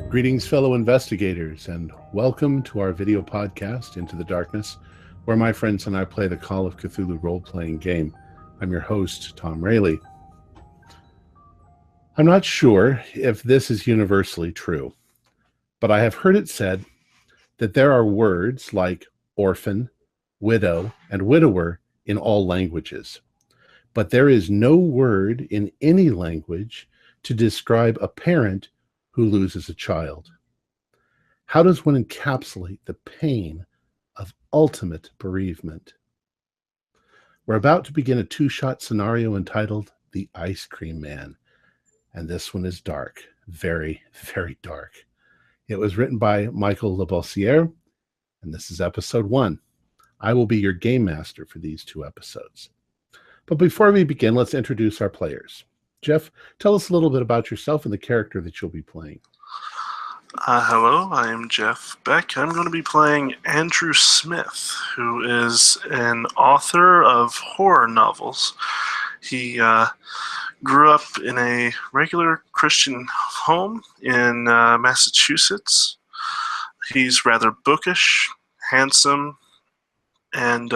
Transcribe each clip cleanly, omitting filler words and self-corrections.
Greetings, fellow investigators, and welcome to our video podcast, Into the Darkness, where my friends and I play the Call of Cthulhu role-playing game. I'm your host, Tom Rayleigh. I'm not sure if this is universally true, but I have heard it said that there are words like orphan, widow, and widower in all languages, but there is no word in any language to describe a parent who loses a child. How does one encapsulate the pain of ultimate bereavement? We're about to begin a two-shot scenario entitled The Ice Cream Man, and this one is dark, very, very dark. It was written by Michael Labossiere, and this is episode 1. I will be your game master for these 2 episodes. But before we begin, let's introduce our players. Jeff, tell us a little bit about yourself and the character that you'll be playing. Hello, I am Jeff Beck. I'm going to be playing Andrew Smith, who is an author of horror novels. He grew up in a regular Christian home in Massachusetts. He's rather bookish, handsome, and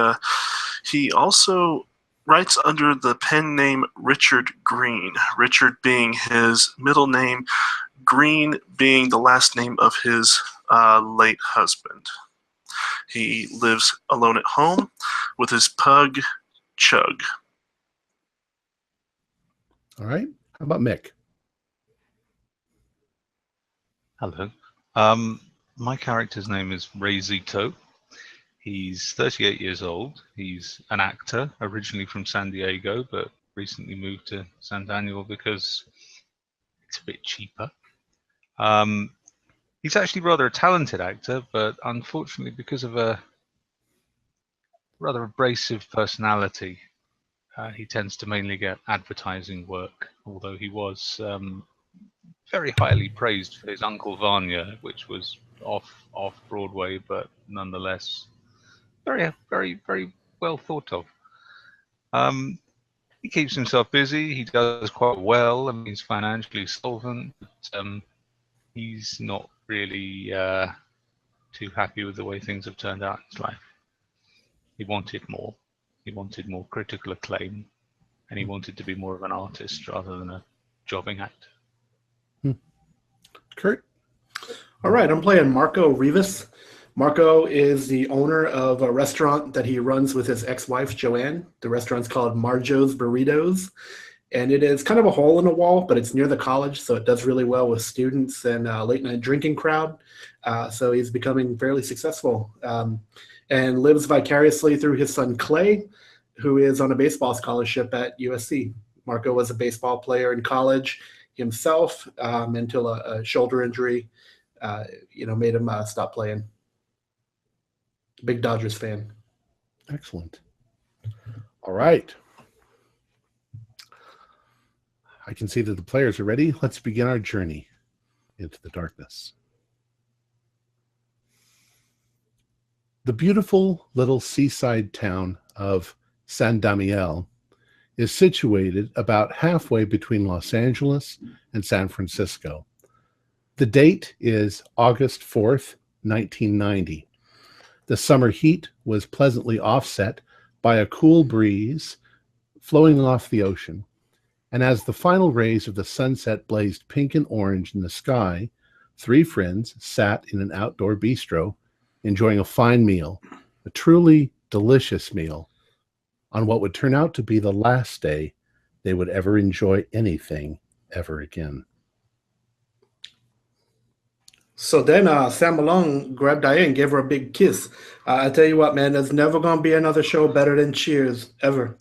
he also writes under the pen name Richard Green, Richard being his middle name, Green being the last name of his late husband. He lives alone at home with his pug, Chug. All right. How about Mick? Hello. My character's name is Ray Zito. He's 38 years old. He's an actor, originally from San Diego, but recently moved to San Daniel because it's a bit cheaper. He's actually rather a talented actor, but unfortunately, because of a rather abrasive personality, he tends to mainly get advertising work, although he was very highly praised for his Uncle Vanya, which was off Broadway, but nonetheless very, very, very well thought of. He keeps himself busy. He does quite well. I mean, he's financially solvent, but he's not really too happy with the way things have turned out in his life. He wanted more. He wanted more critical acclaim, and he wanted to be more of an artist rather than a jobbing actor. Kurt? All right, I'm playing Marco Rivas. Marco is the owner of a restaurant that he runs with his ex-wife, Joanne. The restaurant's called Marjo's Burritos, and it is kind of a hole in the wall, but it's near the college, so it does really well with students and late-night drinking crowd. So he's becoming fairly successful and lives vicariously through his son, Clay, who is on a baseball scholarship at USC. Marco was a baseball player in college himself until a shoulder injury made him stop playing. Big Dodgers fan. Excellent. All right. I can see that the players are ready. Let's begin our journey into the darkness. The beautiful little seaside town of San Damiel is situated about halfway between Los Angeles and San Francisco. The date is August 4th, 1990. The summer heat was pleasantly offset by a cool breeze flowing off the ocean, and as the final rays of the sunset blazed pink and orange in the sky, 3 friends sat in an outdoor bistro enjoying a fine meal, a truly delicious meal, on what would turn out to be the last day they would ever enjoy anything ever again. So then Sam Malone grabbed Diane and gave her a big kiss. I tell you what, man, there's never going to be another show better than Cheers, ever.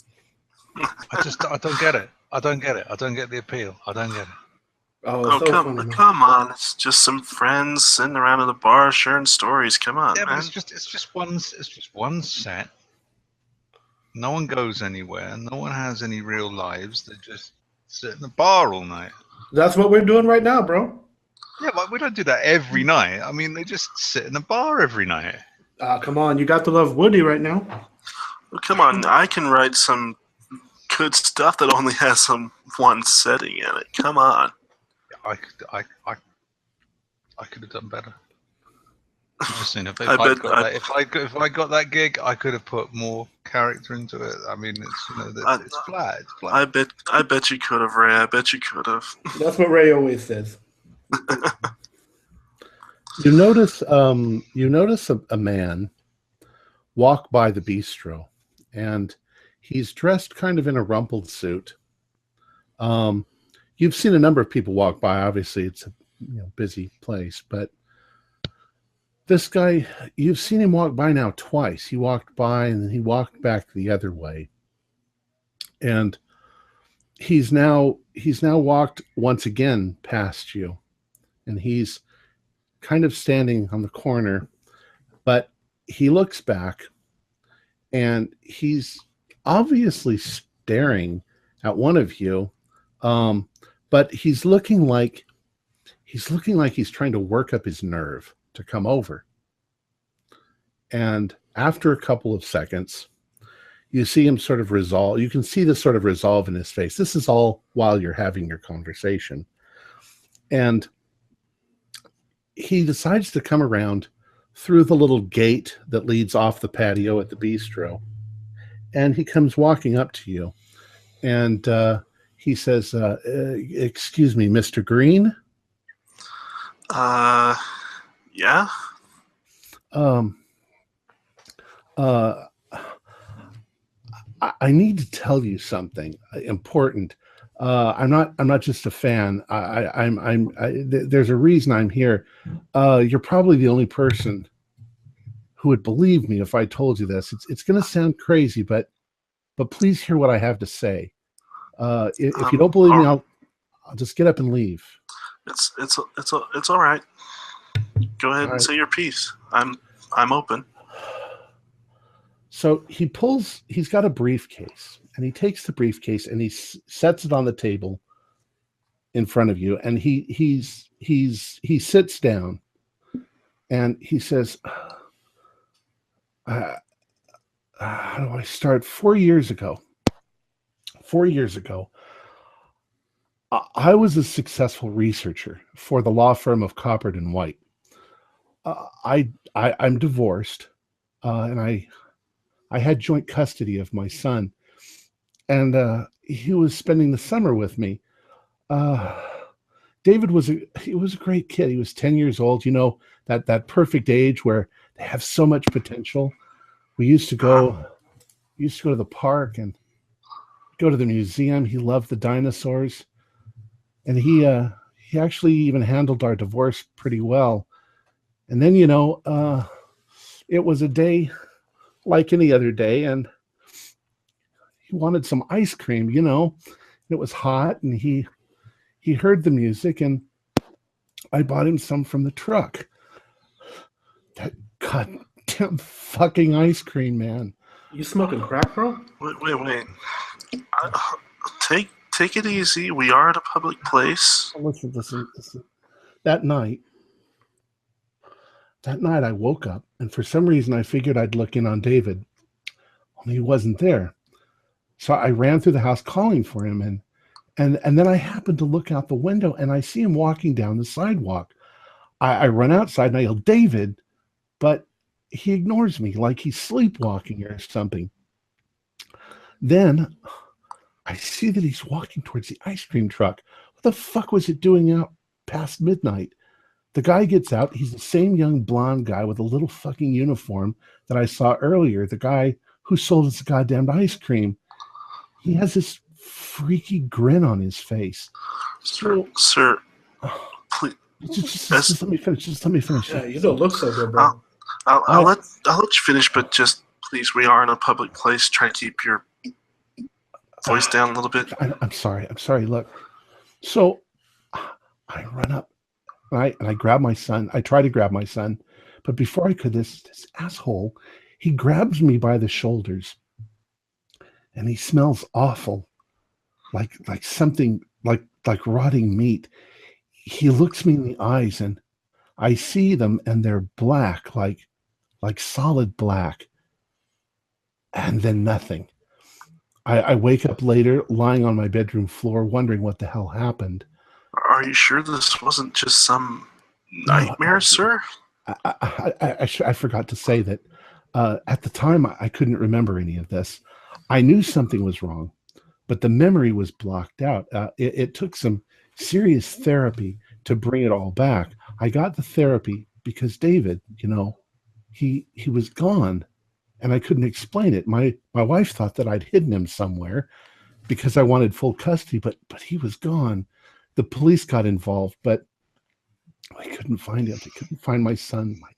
I don't get it. I don't get it. I don't get the appeal. I don't get it. Come on! It's just some friends sitting around at the bar sharing stories. Come on, yeah, man. But it's just one set. No one goes anywhere. No one has any real lives. They just sit in the bar all night. That's what we're doing right now, bro. Yeah, but we don't do that every night. I mean, they just sit in the bar every night. Come on, you got to love Woody right now. Well, come on, I can write some good stuff that only has some one setting in it. Come on. I I could have done better. Just saying, if I I got that gig, I could have put more character into it. I mean, it's flat. It's flat. I bet you could have, Ray. I bet you could have. That's what Ray always says. You notice a man walk by the bistro, and he's dressed kind of in a rumpled suit. You've seen a number of people walk by. Obviously, it's a busy place, but this guy, you've seen him walk by now twice. He walked by and then he walked back the other way, and he's now walked once again past you, and he's kind of standing on the corner, but he looks back and he's obviously staring at one of you, but he's looking like he's trying to work up his nerve to come over. And after a couple of seconds, you see him sort of resolve. You can see this sort of resolve in his face. This is all while you're having your conversation. And he decides to come around through the little gate that leads off the patio at the bistro. And he comes walking up to you. And he says, excuse me, Mr. Green? Yeah? I need to tell you something important. I'm not just a fan. There's a reason I'm here. You're probably the only person who would believe me if I told you this. It's going to sound crazy, but please hear what I have to say. If you don't believe me, I'll just get up and leave. It's all right. Go ahead and say your piece. I'm open. So he's got a briefcase, and he takes the briefcase and he sets it on the table in front of you, and he sits down and he says, how do I start? 4 years ago, I was a successful researcher for the law firm of Coppard and White. I'm divorced, and I had joint custody of my son, and he was spending the summer with me. David was a great kid. He was 10 years old. That perfect age where they have so much potential. We used to go to the park and go to the museum. He loved the dinosaurs, and he actually even handled our divorce pretty well. And then it was a day like any other day, and he wanted some ice cream. It was hot, and he heard the music, and I bought him some from the truck. That goddamn fucking ice cream, man. You smoking crack, bro? Wait. Take it easy. We are at a public place. Listen. That night I woke up, and for some reason I figured I'd look in on David. Only he wasn't there. So I ran through the house calling for him, and then I happened to look out the window, and I see him walking down the sidewalk. I run outside and I yell, David, but he ignores me like he's sleepwalking or something. Then I see that he's walking towards the ice cream truck. What the fuck was it doing out past midnight? The guy gets out. He's the same young blonde guy with a little fucking uniform that I saw earlier. The guy who sold us the goddamn ice cream. He has this freaky grin on his face. Sir, please. Just let me finish. Yeah, you don't look so good, bro. I'll let you finish, but just please, we are in a public place. Try to keep your voice down a little bit. I'm sorry. Look, so I run up and I grab my son. I try to grab my son, but before I could, this asshole, he grabs me by the shoulders, and he smells awful, like something like rotting meat. He looks me in the eyes, and I see them, and they're black, like solid black, and then nothing. I wake up later, lying on my bedroom floor, wondering what the hell happened. Are you sure this wasn't just some nightmares, sir? I forgot to say that at the time I couldn't remember any of this. I knew something was wrong, but the memory was blocked out. It took some serious therapy to bring it all back. I got the therapy because David, he was gone, and I couldn't explain it. My wife thought that I'd hidden him somewhere because I wanted full custody, but he was gone. The police got involved, but I couldn't find him. I couldn't find my son, my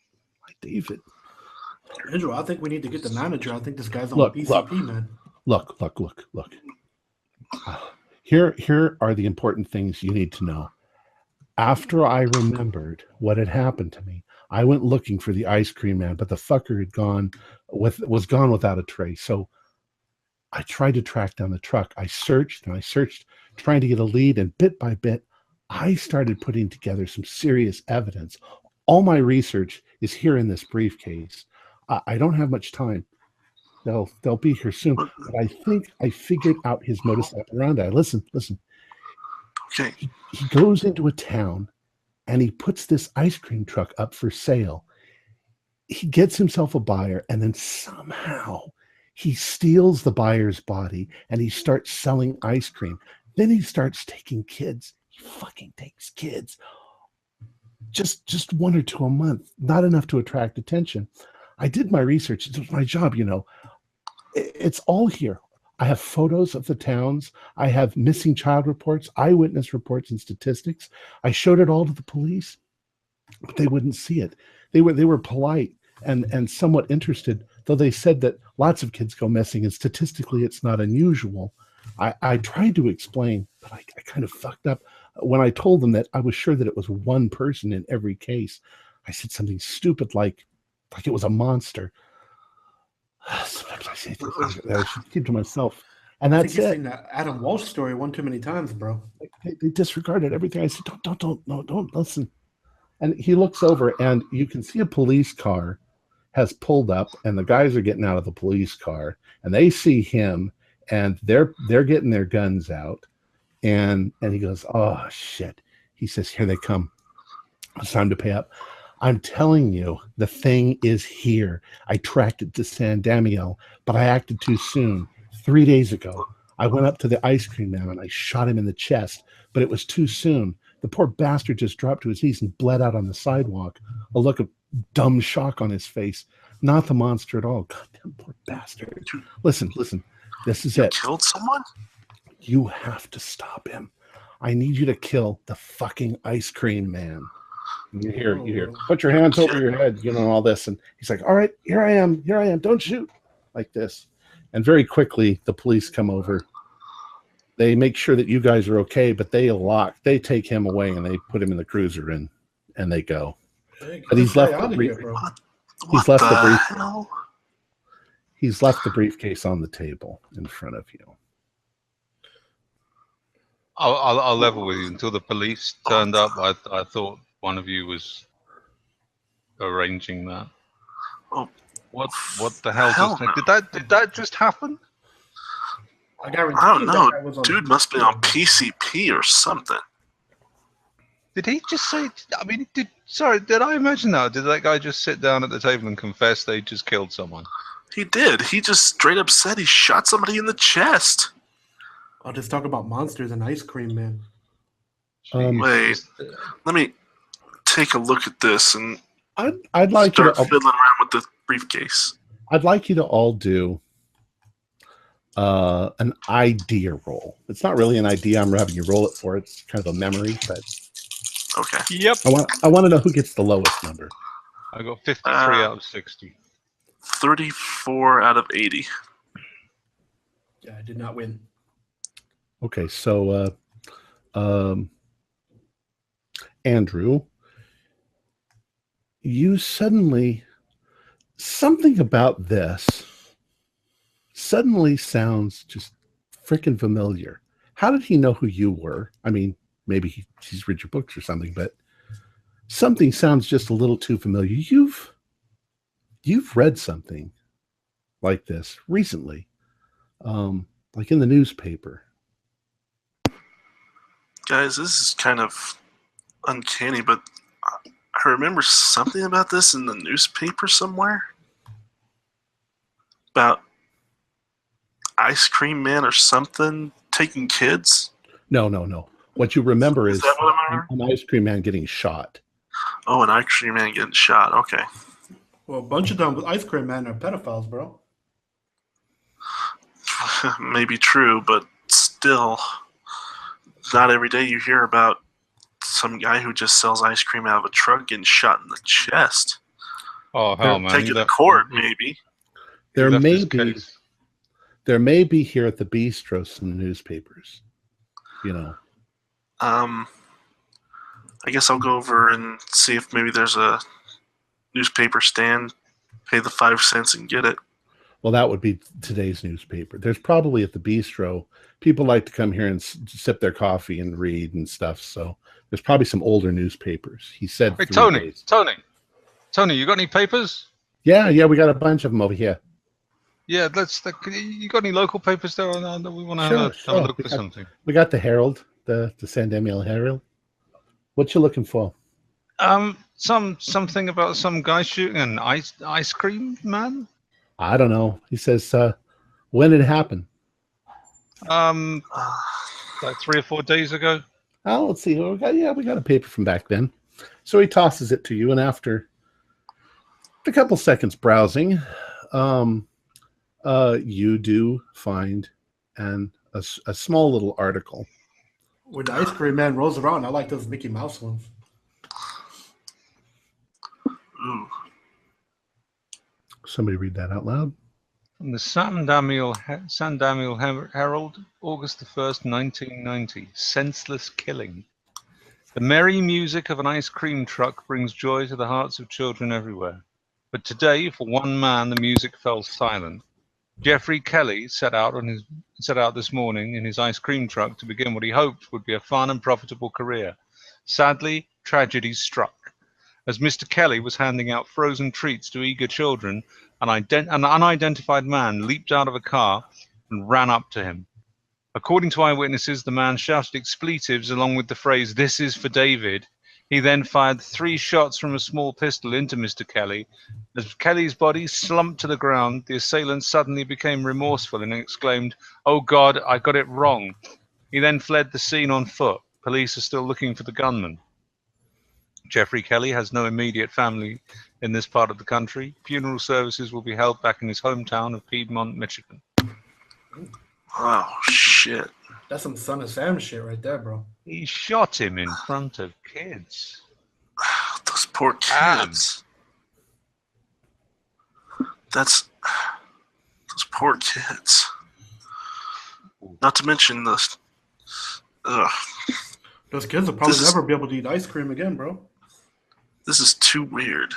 David. Andrew, I think we need to get the manager. I think this guy's on Look, PCP, man. Look. Here are the important things you need to know. After I remembered what had happened to me, I went looking for the ice cream man, but the fucker was gone without a trace. So I tried to track down the truck. I searched, trying to get a lead, and bit by bit, I started putting together some serious evidence. All my research is here in this briefcase. I don't have much time. They'll be here soon. But I think I figured out his modus operandi. Listen. Okay. He goes into a town and he puts this ice cream truck up for sale. He gets himself a buyer, and then somehow he steals the buyer's body and he starts selling ice cream. Then he starts taking kids. He fucking takes kids. Just one or two a month, not enough to attract attention. I did my research. It was my job, It's all here. I have photos of the towns. I have missing child reports, eyewitness reports, and statistics. I showed it all to the police, but they wouldn't see it. They were polite and somewhat interested, though they said that lots of kids go missing, and statistically it's not unusual. I tried to explain, but I kind of fucked up. When I told them that I was sure that it was one person in every case, I said something stupid like it was a monster. Sometimes I say things that I should keep to myself. And that's you're it. saying that Adam Walsh story one too many times, bro. They disregarded everything. I said, don't listen. And he looks over, and you can see a police car has pulled up, and the guys are getting out of the police car, and they see him, and they're getting their guns out. And he goes, oh, shit. He says, here they come. It's time to pay up. I'm telling you, the thing is here. I tracked it to San Damiel, but I acted too soon. 3 days ago, I went up to the ice cream man and I shot him in the chest, but it was too soon. The poor bastard just dropped to his knees and bled out on the sidewalk, a look of dumb shock on his face. Not the monster at all. Goddamn poor bastard. Listen. This is it. Killed someone? You have to stop him. I need you to kill the fucking ice cream man. You hear. Put your hands over your head, all this. And he's like, all right, here I am. Don't shoot. Like this. And very quickly, the police come over. They make sure that you guys are okay, but they take him away and they put him in the cruiser and they go. But he's left the briefcase on the table in front of you. I'll level with you. Until the police turned up, I thought one of you was arranging that. Oh, what the hell just did that just happen? I don't know. Dude must be on PCP or something. Did he just say? I mean, did I imagine that? Did that guy just sit down at the table and confess they just killed someone? He did. He just straight up said he shot somebody in the chest. I'll just talk about monsters and ice cream, man. Wait, let me take a look at this and I'd like start fiddling around with the briefcase. I'd like you to all do an idea roll. It's not really an idea. I'm having you roll it for. It's kind of a memory, but okay. Yep. I want to know who gets the lowest number. I got 53 out of 60. 34 out of 80. Yeah, I did not win. Okay, so Andrew, you suddenly, something about this suddenly sounds just freaking familiar. How did he know who you were? I mean, maybe he's read your books or something, but something sounds just a little too familiar. You've read something like this recently, like in the newspaper. Guys, this is kind of uncanny, but I remember something about this in the newspaper somewhere. About Ice Cream Man or something taking kids. No. What you remember is that what I remember? an ice cream man getting shot. Oh, an Ice Cream Man getting shot. Okay. Well, a bunch of them with Ice Cream Man are pedophiles, bro. Maybe true, but still, not every day you hear about some guy who just sells ice cream out of a truck getting shot in the chest. Oh hell, man! Taken to court, maybe. There may be here at the bistro some newspapers. You know. I guess I'll go over and see if maybe there's a newspaper stand. Pay the 5 cents and get it. Well, that would be today's newspaper. There's probably at the bistro, people like to come here and sip their coffee and read and stuff. So there's probably some older newspapers. He said, "Hey, Tony, you got any papers?" Yeah, we got a bunch of them over here. Yeah, you got any local papers there? We want to have a look for something. We got the Herald, the San Damiel Herald. What you looking for? Something about some guy shooting an ice cream man. I don't know. He says, when did it happen? Like 3 or 4 days ago. Oh, let's see. We got a paper from back then. So he tosses it to you, and after a couple seconds browsing, you do find a small little article. When the Ice Cream Man rolls around, I like those Mickey Mouse ones. Ooh. Somebody read that out loud. From the San Damiel Herald, August the 1st, 1990. Senseless killing. The merry music of an ice cream truck brings joy to the hearts of children everywhere. But today, for one man, the music fell silent. Jeffrey Kelly set out this morning in his ice cream truck to begin what he hoped would be a fun and profitable career. Sadly, tragedy struck. As Mr. Kelly was handing out frozen treats to eager children, an unidentified man leaped out of a car and ran up to him. According to eyewitnesses, the man shouted expletives along with the phrase, "This is for David." He then fired 3 shots from a small pistol into Mr. Kelly. As Kelly's body slumped to the ground, the assailant suddenly became remorseful and exclaimed, "Oh God, I got it wrong." He then fled the scene on foot. Police are still looking for the gunman. Jeffrey Kelly has no immediate family in this part of the country. Funeral services will be held back in his hometown of Piedmont, Michigan. Oh, shit. That's some Son of Sam shit right there, bro. He shot him in front of kids. Those poor kids. Those poor kids. Not to mention the... Those kids will probably never be able to eat ice cream again, bro. This is too weird.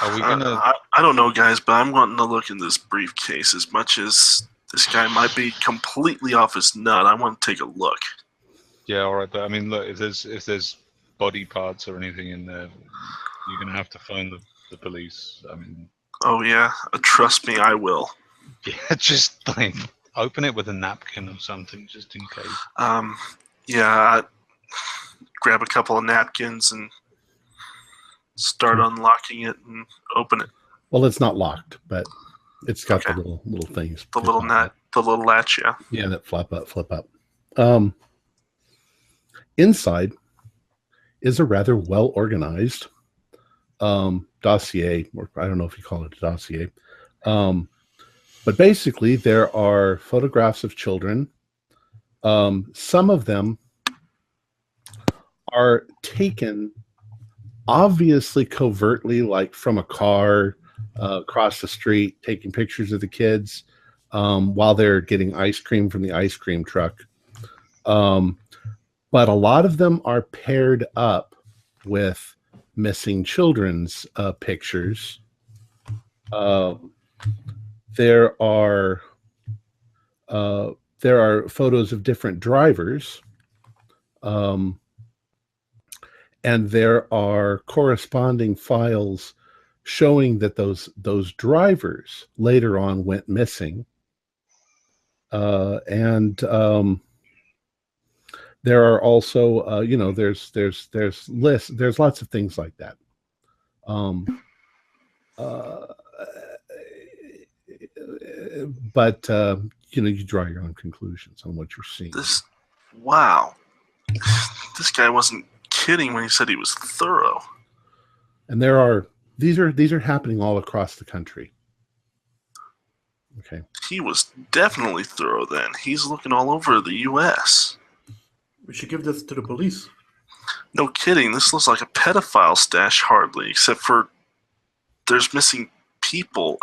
Are we gonna? I don't know, guys, but I'm wanting to look in this briefcase. As much as this guy might be completely off his nut, I want to take a look. Yeah, all right. But I mean, look, if there's body parts or anything in there, you're gonna have to phone the police. I mean. Oh yeah, trust me, I will. Yeah, just like open it with a napkin or something, just in case. Yeah. Grab a couple of napkins and start unlocking it and open it. Well, it's not locked, but it's got the little things. The little latch, yeah. Yeah, that flip up. Inside is a rather well organized dossier, or I don't know if you call it a dossier. But basically, there are photographs of children. Some of them are taken obviously covertly, like from a car across the street, taking pictures of the kids while they're getting ice cream from the ice cream truck. But a lot of them are paired up with missing children's pictures. There are photos of different drivers. And there are corresponding files showing that those drivers later on went missing. And there There are also, there's lists. There's lots of things like that. But you draw your own conclusions on what you're seeing. Wow, this guy wasn't kidding when he said he was thorough. And these are happening all across the country. Okay. He was definitely thorough then. He's looking all over the U.S. We should give this to the police. No kidding. This looks like a pedophile stash, hardly, except for there's missing people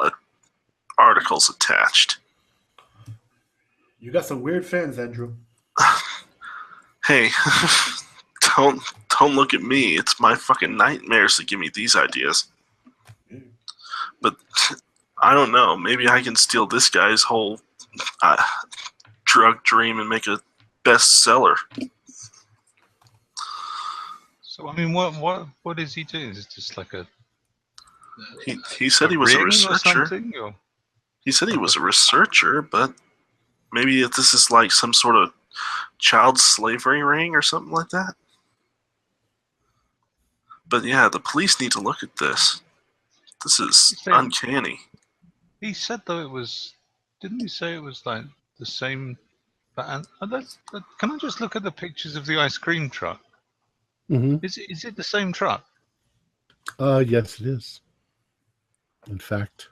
articles attached. You got some weird fans, Andrew. Hey, don't look at me. It's my fucking nightmares that give me these ideas. But I don't know. Maybe I can steal this guy's whole drug dream and make a bestseller. So I mean, what is he doing? Is it just like a? He said he was a researcher. Or? He said he was a researcher, but maybe if this is like some sort of child slavery ring or something like that. But yeah, the police need to look at this. This is uncanny. He said though it was. Didn't he say it was like the same? Can I just look at the pictures of the ice cream truck? Mm-hmm. Is it the same truck? Yes, it is. In fact,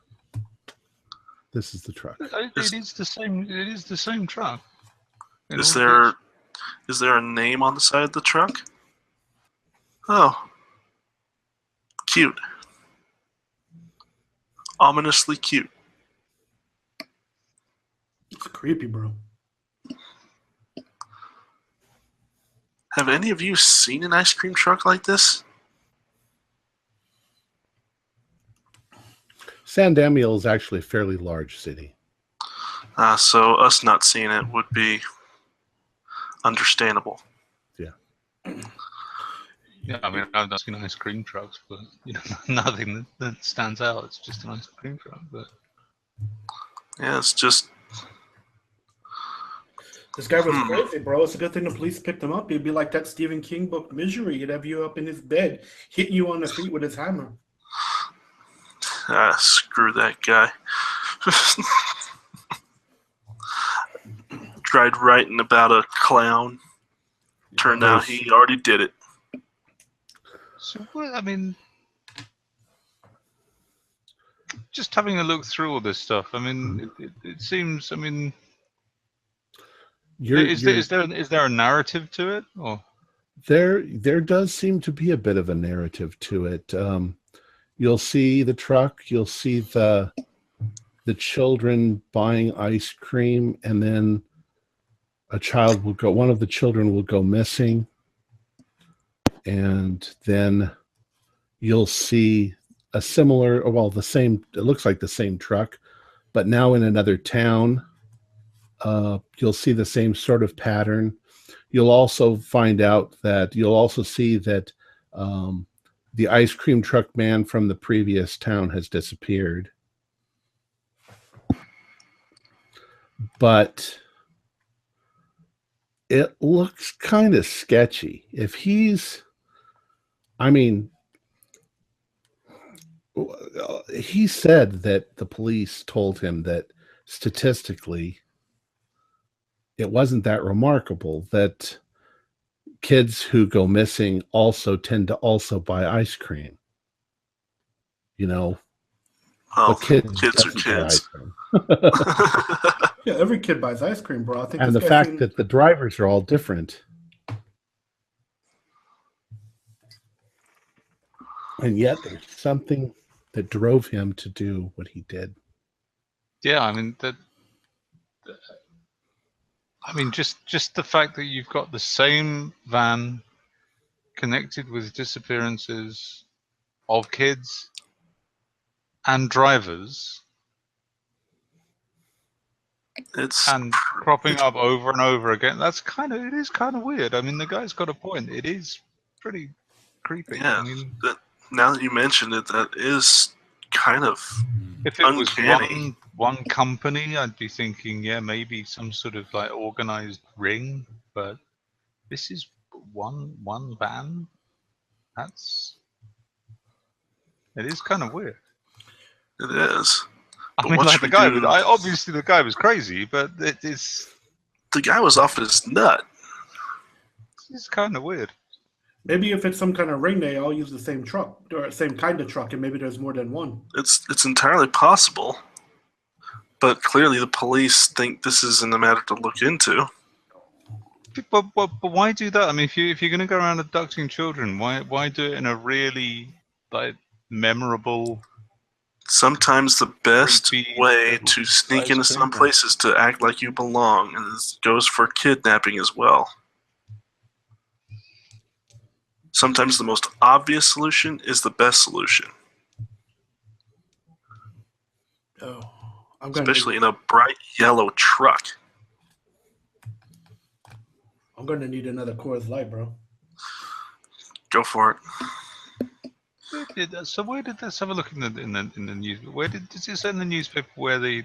this is the truck. It is the same. It is the same truck. Is there a name on the side of the truck? Oh, cute. Ominously cute. It's creepy, bro. Have any of you seen an ice cream truck like this? San Damiel is actually a fairly large city. So us not seeing it would be understandable. Yeah. Yeah, I mean, I've not seen ice cream trucks, but nothing that stands out. It's just an ice cream truck, but yeah, it's just. This guy was crazy, bro. It's a good thing the police picked him up. He'd be like that Stephen King book, Misery. He'd have you up in his bed, hitting you on the feet with his hammer. Screw that guy. Tried writing about a clown. Turned out he already did it. So, I mean, just having a look through all this stuff, I mean, it seems, I mean, is there a narrative to it? Or? There does seem to be a bit of a narrative to it. You'll see the truck, you'll see the children buying ice cream, and then one of the children will go missing. And then you'll see a similar, it looks like the same truck, but now in another town. You'll see the same sort of pattern. You'll also see that the ice cream truck man from the previous town has disappeared. But it looks kind of sketchy. If he said that the police told him that statistically it wasn't that remarkable that kids who go missing also tend to also buy ice cream. Well, kids are kids. Yeah, every kid buys ice cream, bro. I think. And the fact that the drivers are all different. And yet there's something that drove him to do what he did. Yeah, I mean, just the fact that you've got the same van connected with disappearances of kids and drivers, and cropping up over and over again. It is kind of weird. I mean, the guy's got a point. It is pretty creepy. Yeah. I mean, now that you mentioned it, that is kind of if it uncanny. was one company, I'd be thinking, yeah, maybe some sort of like organized ring, but this is one van. It is kind of weird. It is. I mean, like the guy, obviously the guy was crazy, but it's the guy was off his nut. It's kind of weird. Maybe if it's some kind of ring, they all use the same truck or same kind of truck, and maybe there's more than one. It's entirely possible, but clearly the police think this isn't a matter to look into. But why do that? I mean, if you're going to go around abducting children, why do it in a really memorable? Sometimes the best way to sneak into some places is to act like you belong, and this goes for kidnapping as well. Sometimes the most obvious solution is the best solution. Oh, especially in a bright yellow truck. I'm going to need another Coors Light, bro. Go for it. So where did let's have a look in the news? Where does it say in the newspaper where the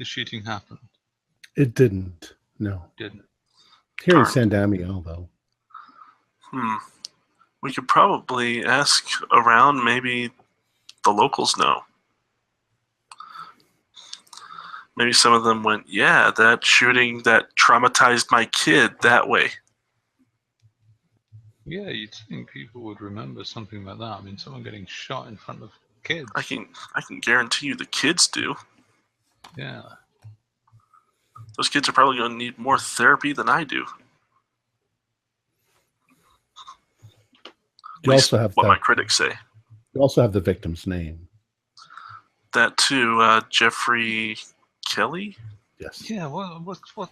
shooting happened? It didn't. No. Didn't. Here in San Damiel, though. We could probably ask around. Maybe the locals know. Maybe some of them went, yeah, that shooting that traumatized my kid that way. Yeah, you'd think people would remember something like that. I mean, someone getting shot in front of kids. I can guarantee you the kids do. Yeah. Those kids are probably going to need more therapy than I do. You also have what my critics say. You also have the victim's name. That too, Jeffrey Kelly. Yes. Yeah. What's with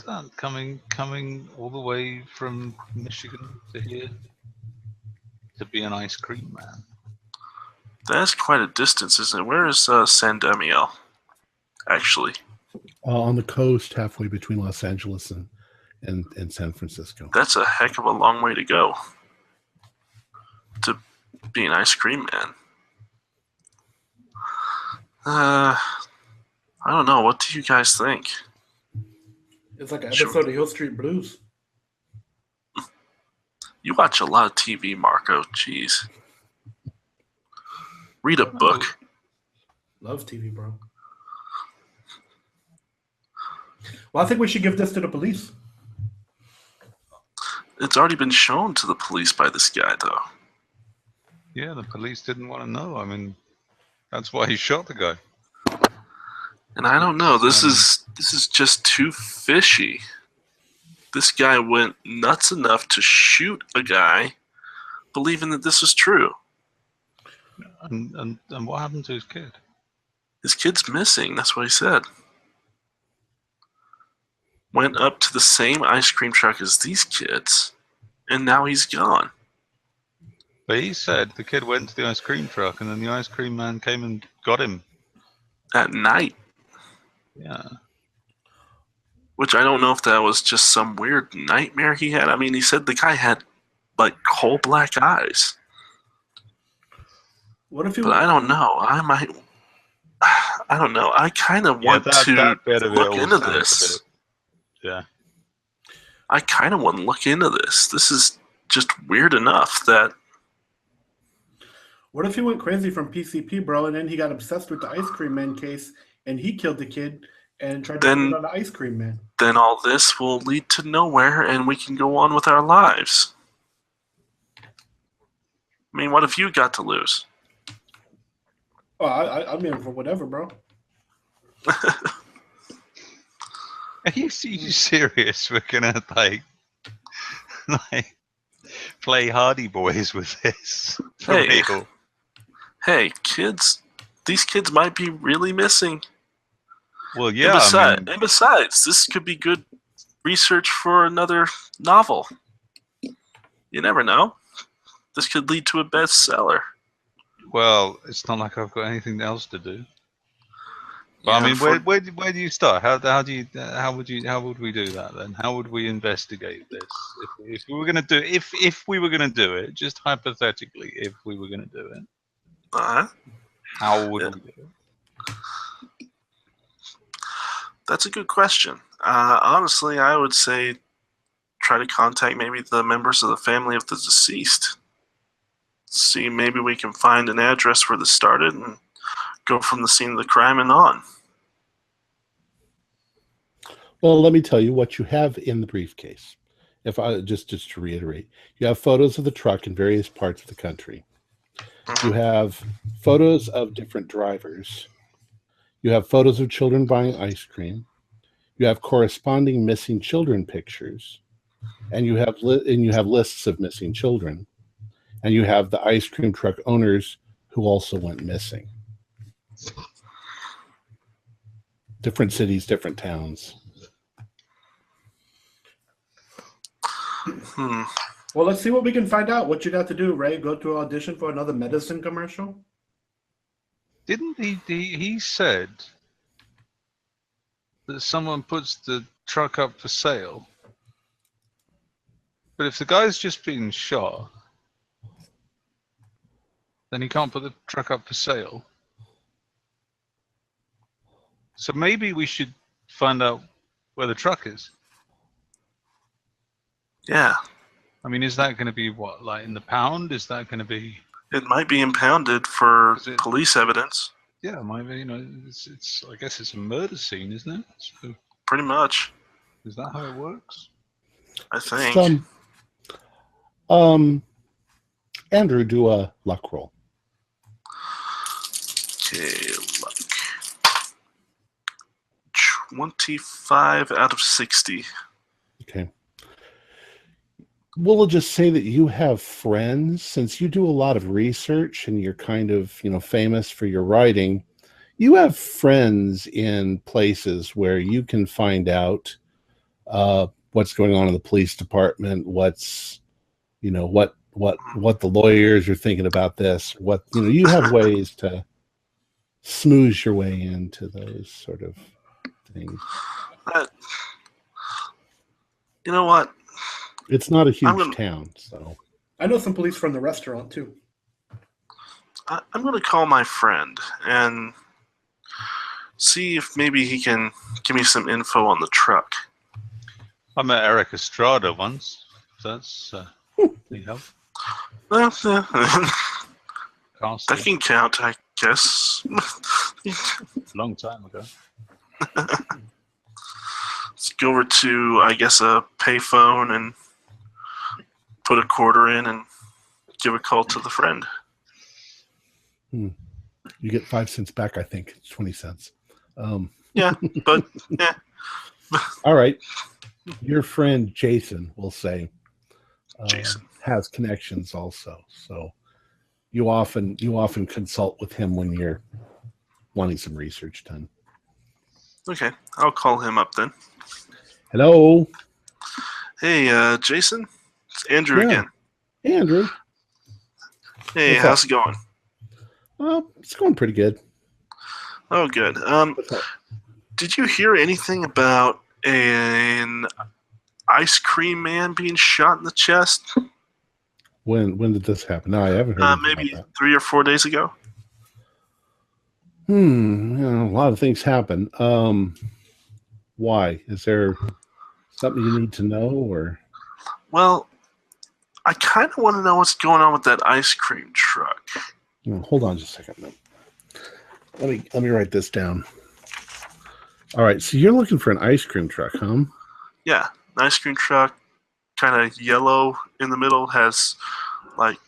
that? Coming all the way from Michigan to here to be an ice cream man. That's quite a distance, isn't it? Where is San Damiel? Actually. On the coast, halfway between Los Angeles and San Francisco. That's a heck of a long way to go to be an ice cream man. I don't know. What do you guys think? It's like an episode of Hill Street Blues. You watch a lot of TV, Marco. Jeez. Read a book. Love TV, bro. Well, I think we should give this to the police. It's already been shown to the police by this guy, though. Yeah, the police didn't want to know. I mean, that's why he shot the guy. And I don't know. This is just too fishy. This guy went nuts enough to shoot a guy, believing that this was true. And what happened to his kid? His kid's missing. That's what he said. Went up to the same ice cream truck as these kids, and now he's gone. But he said the kid went to the ice cream truck, and then the ice cream man came and got him. At night. Yeah. Which I don't know if that was just some weird nightmare he had. I mean, he said the guy had, like, coal black eyes. What if he? But I don't know. I don't know. I kind of want to look into this. Yeah. I kind of want to look into this. This is just weird enough that. What if he went crazy from PCP, bro, and then he got obsessed with the ice cream man case, and he killed the kid and tried to put it on the ice cream man? Then all this will lead to nowhere, and we can go on with our lives. I mean, what if you got to lose? Oh, I'm in for whatever, bro. Are you serious? We're gonna like play Hardy Boys with this? Hey, kids! These kids might be really missing. Well, yeah. And besides, this could be good research for another novel. You never know. This could lead to a bestseller. Well, it's not like I've got anything else to do. But I mean, where do you start? How would we do that then? How would we investigate this? If we were going to do if we were going to do it, just hypothetically, if we were going to do it, how would we do it? That's a good question. Honestly, I would say try to contact maybe the members of the family of the deceased. See, maybe we can find an address where this started and go from the scene of the crime and on. Well, let me tell you what you have in the briefcase. If I just to reiterate, you have photos of the truck in various parts of the country. You have photos of different drivers. You have photos of children buying ice cream. You have corresponding missing children pictures, and you have lists of missing children, and you have the ice cream truck owners who also went missing. Different cities, different towns. Well, let's see what we can find out. What you got to do, Ray? Go to audition for another medicine commercial? Didn't he said that someone puts the truck up for sale? But if the guy's just been shot, then he can't put the truck up for sale. So maybe we should find out where the truck is. Yeah. I mean, is that going to be what, like in the pound? Is that going to be? It might be impounded for police evidence. Yeah, it might be. You know, it's. I guess it's a murder scene, isn't it? So, pretty much. Is that how it works? I think. Andrew, do a luck roll. Okay, luck. 25 out of 60. Okay. We'll just say that you have friends, since you do a lot of research and you're kind of, famous for your writing. You have friends in places where you can find out what's going on in the police department, what's, what the lawyers are thinking about this. You have ways to smooth your way into those sort of things. You know what? It's not a huge town, so. I know some police from the restaurant, too. I'm going to call my friend and see if maybe he can give me some info on the truck. I met Eric Estrada once. That's any help? That can count, I guess. Long time ago. Let's go over to, I guess, a payphone and put a quarter in and give a call to the friend. You get 5 cents back, I think. It's 20 cents. Yeah, but yeah. All right. Your friend Jason, we'll say, Jason has connections also. So you often consult with him when you're wanting some research done. Okay, I'll call him up then. Hello. Hey, Jason. It's Andrew again. Hey, Andrew. Hey, how's it going? It's going pretty good. Oh, good. Did you hear anything about an ice cream man being shot in the chest? When did this happen? No, I haven't heard. Maybe 3 or 4 days ago. A lot of things happen. Why? Is there something you need to know, or? Well, I kind of want to know what's going on with that ice cream truck. Hold on just a second. Let me write this down. All right, so you're looking for an ice cream truck, huh? Yeah, an ice cream truck, kind of yellow in the middle, has like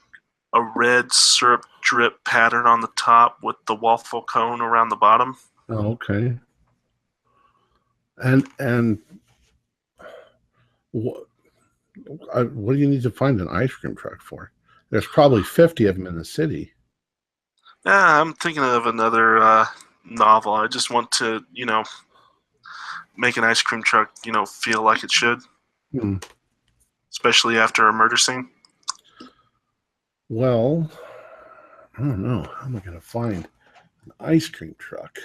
a red syrup drip pattern on the top with the waffle cone around the bottom. Oh, okay. And what do you need to find an ice cream truck for? There's probably 50 of them in the city. Yeah, I'm thinking of another novel. I just want to, make an ice cream truck, feel like it should. Especially after a murder scene. Well, I don't know. How am I going to find an ice cream truck?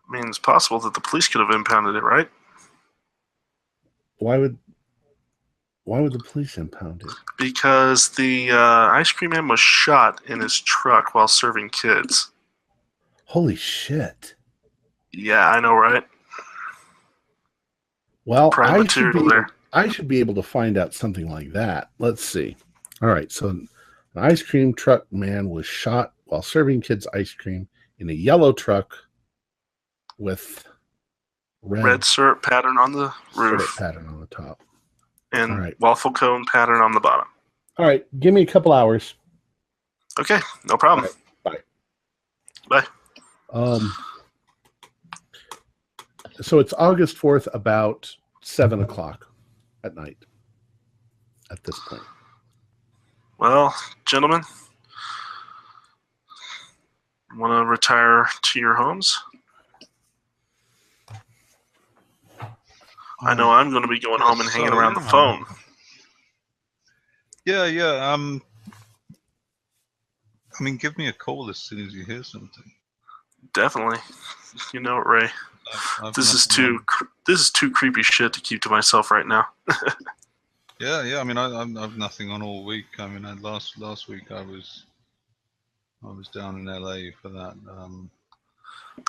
I mean, it's possible that the police could have impounded it, right? Why would the police impound it? Because the ice cream man was shot in his truck while serving kids. Holy shit. Yeah, I know, right? Well, Prime material there. I should be able to find out something like that. Let's see. All right, so an ice cream truck man was shot while serving kids ice cream in a yellow truck with Red syrup pattern on the syrup roof pattern on the top. and All right. waffle cone pattern on the bottom. All right, give me a couple hours. Okay, no problem. All right, Bye. So it's August 4th, about 7 o'clock at night at this point. Well, gentlemen, want to retire to your homes? I know I'm going to be going home and hanging around the phone. Yeah. I mean, give me a call as soon as you hear something. Definitely. You know it, Ray. This is too creepy shit to keep to myself right now. Yeah. I mean, I've nothing on all week. I mean, last week I was down in LA for that. I'm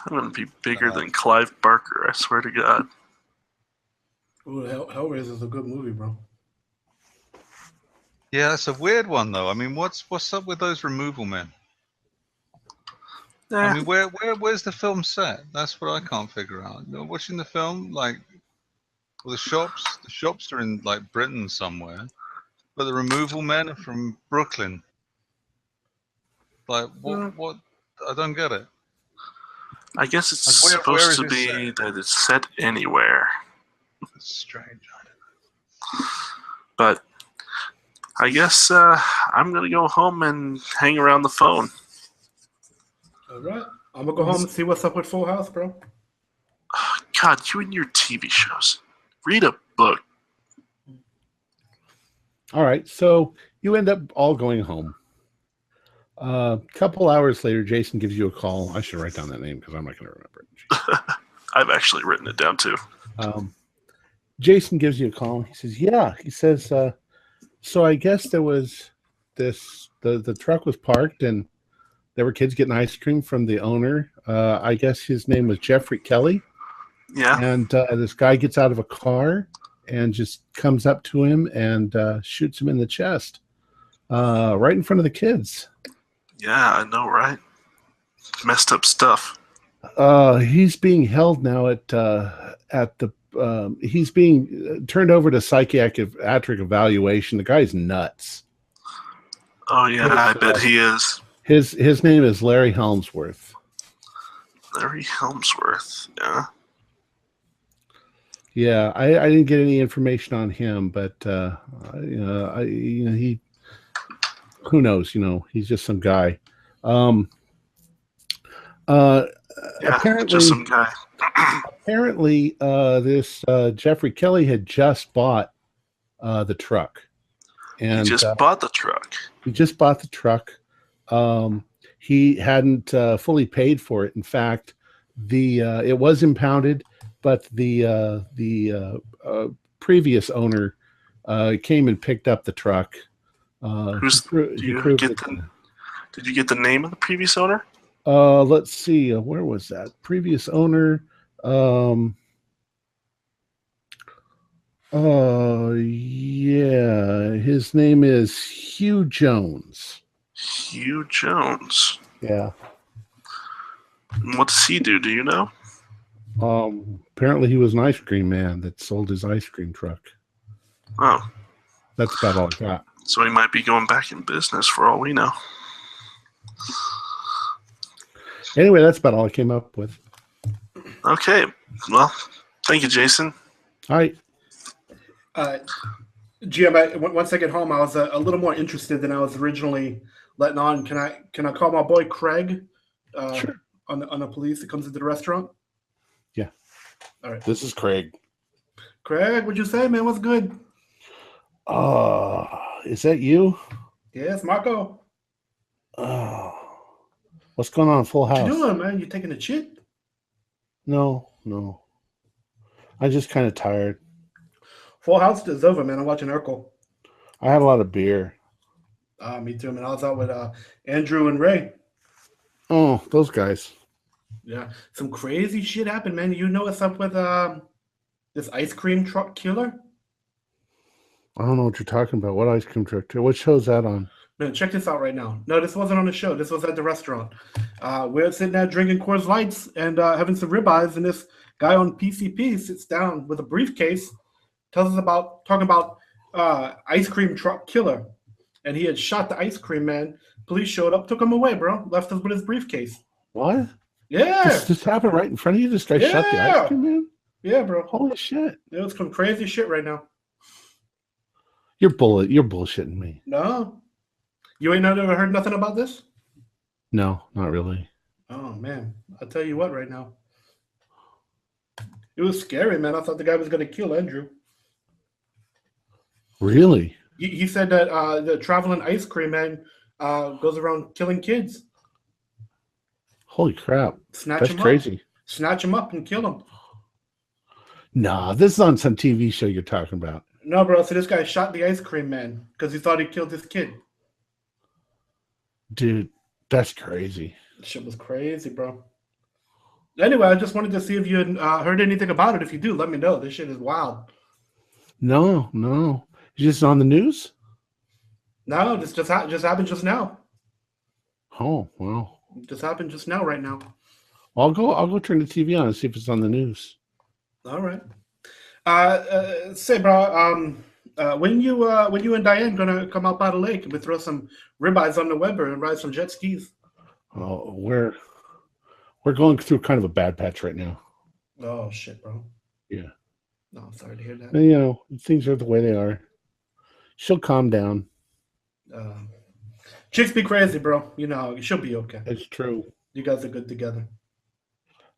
going to be bigger than Clive Barker, I swear to God. Ooh, Hellraiser is a good movie, bro. Yeah, that's a weird one though. I mean, what's up with those removal men? I mean, where's the film set? That's what I can't figure out. You know, watching the film, like, well, the shops are in like Britain somewhere, but the removal men are from Brooklyn. Like, what? I don't get it. I guess it's Like, supposed to be that it's set anywhere. It's strange. I don't know. But I guess I'm going to go home and hang around the phone. All right. I'm going to go home and see what's up with Full House, bro. God, you and your TV shows. Read a book. All right, so you end up all going home. A couple hours later, Jason gives you a call. I should write down that name because I'm not going to remember it. I've actually written it down too. Jason gives you a call. He says, yeah. He says, so I guess there was this, the truck was parked and there were kids getting ice cream from the owner. I guess his name was Jeffrey Kelly. Yeah. And this guy gets out of a car and just comes up to him and shoots him in the chest right in front of the kids. Yeah, I know, right? Messed up stuff. He's being held now at the he's being turned over to psychiatric evaluation. The guy's nuts. Oh yeah, I bet he is. His name is Larry Helmsworth. Larry Helmsworth, yeah. Yeah, I didn't get any information on him, but he, who knows? He's just some guy. Apparently, just some guy. Apparently, this Jeffrey Kelly had just bought the truck, and he just bought the truck. He just bought the truck. He hadn't fully paid for it. In fact, it was impounded, but the previous owner came and picked up the truck. Did you get the name of the previous owner? Let's see. Where was that? Previous owner. Yeah. His name is Hugh Jones. Hugh Jones. Yeah. What does he do? Do you know? Apparently he was an ice cream man that sold his ice cream truck. Oh. That's about all I got. So he might be going back in business for all we know. Anyway, that's about all I came up with. Okay. Well, thank you, Jason. All right. GM, once I get home, I was a little more interested than I was originally letting on. Can I call my boy Craig Sure. on the police that comes into the restaurant? Yeah. All right. This is Craig. Craig, what'd you say, man? What's good? Is that you? Yes, Marco. What's going on in Full House? What you doing, man? You taking a shit? No. I'm just kind of tired. Full House is over, man. I'm watching Urkel. I had a lot of beer. Me too, man. I was out with Andrew and Ray. Oh, those guys. Yeah. Some crazy shit happened, man. You know what's up with this ice cream truck killer? I don't know what you're talking about. What ice cream truck? What show's that on? Man, check this out right now. No, this wasn't on the show. This was at the restaurant. We're sitting there drinking Coors Lights and having some ribeyes, and this guy on PCP sits down with a briefcase, talking about ice cream truck killer, and he had shot the ice cream man. Police showed up, took him away, bro. Left us with his briefcase. What? Yeah. This happened right in front of you? This guy shot the ice cream man? Yeah, bro. Holy shit. It's some crazy shit right now. You're bullshitting me. No. You ain't never heard nothing about this? No, not really. Oh, man. I'll tell you what right now. It was scary, man. I thought the guy was going to kill Andrew. Really? He said that the traveling ice cream man goes around killing kids. Holy crap. That's crazy. Snatch him up and kill him. Nah, this is on some TV show you're talking about. No, bro. So this guy shot the ice cream man because he thought he killed his kid. Dude, that's crazy. Shit was crazy, bro. Anyway, I just wanted to see if you had heard anything about it. If you do, let me know. This shit is wild. No. Is this on the news? No, this just happened just now. Oh, wow. It just happened just now, right now. I'll go turn the TV on and see if it's on the news. All right. Say, bro, when you and Diane gonna come up by the lake and we throw some ribeyes on the Weber and ride some jet skis? Oh, we're going through kind of a bad patch right now. Oh shit, bro. Yeah. No, I'm sorry to hear that. And, you know, things are the way they are. She'll calm down. Chicks be crazy, bro. You know, she'll be okay. It's true. You guys are good together.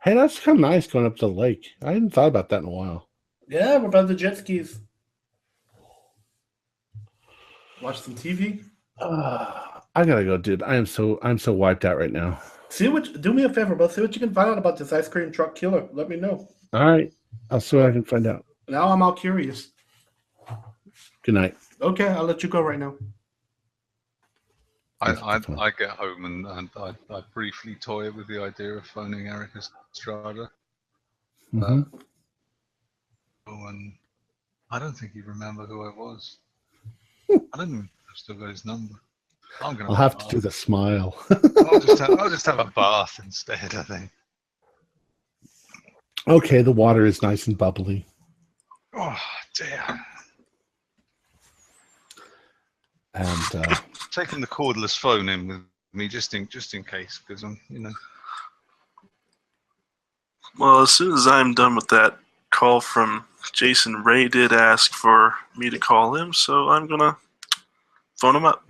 Hey, that's kind of nice going up to the lake. I hadn't thought about that in a while. Yeah, we're about the jet skis. Watch some TV. I gotta go, dude. I'm so wiped out right now. Do me a favor, bro. See what you can find out about this ice cream truck killer. Let me know. All right. I'll see what I can find out. Now I'm all curious. Good night. Okay, I'll let you go right now. I get home and I briefly toy with the idea of phoning Eric Estrada. Mm-hmm. And I don't think he'd remember who I was. I don't even I've still got his number. I'll have to do the smile. I'll just have a bath instead, I think. Okay, the water is nice and bubbly. Oh dear. And taking the cordless phone in with me just in case, because I'm, you know. Well, as soon as I'm done with that call from Jason, Ray did ask for me to call him, so I'm gonna phone him up.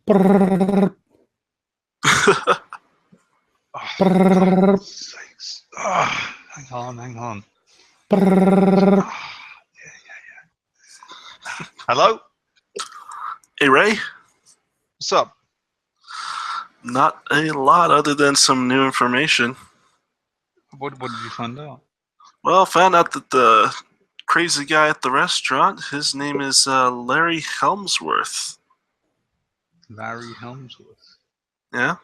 Oh, sakes. Oh, hang on. Oh, yeah. Hello? Hey, Ray? What's up? Not a lot other than some new information. What did you find out? Well, I found out that the crazy guy at the restaurant, his name is Larry Helmsworth. Larry Helmsworth? Yeah.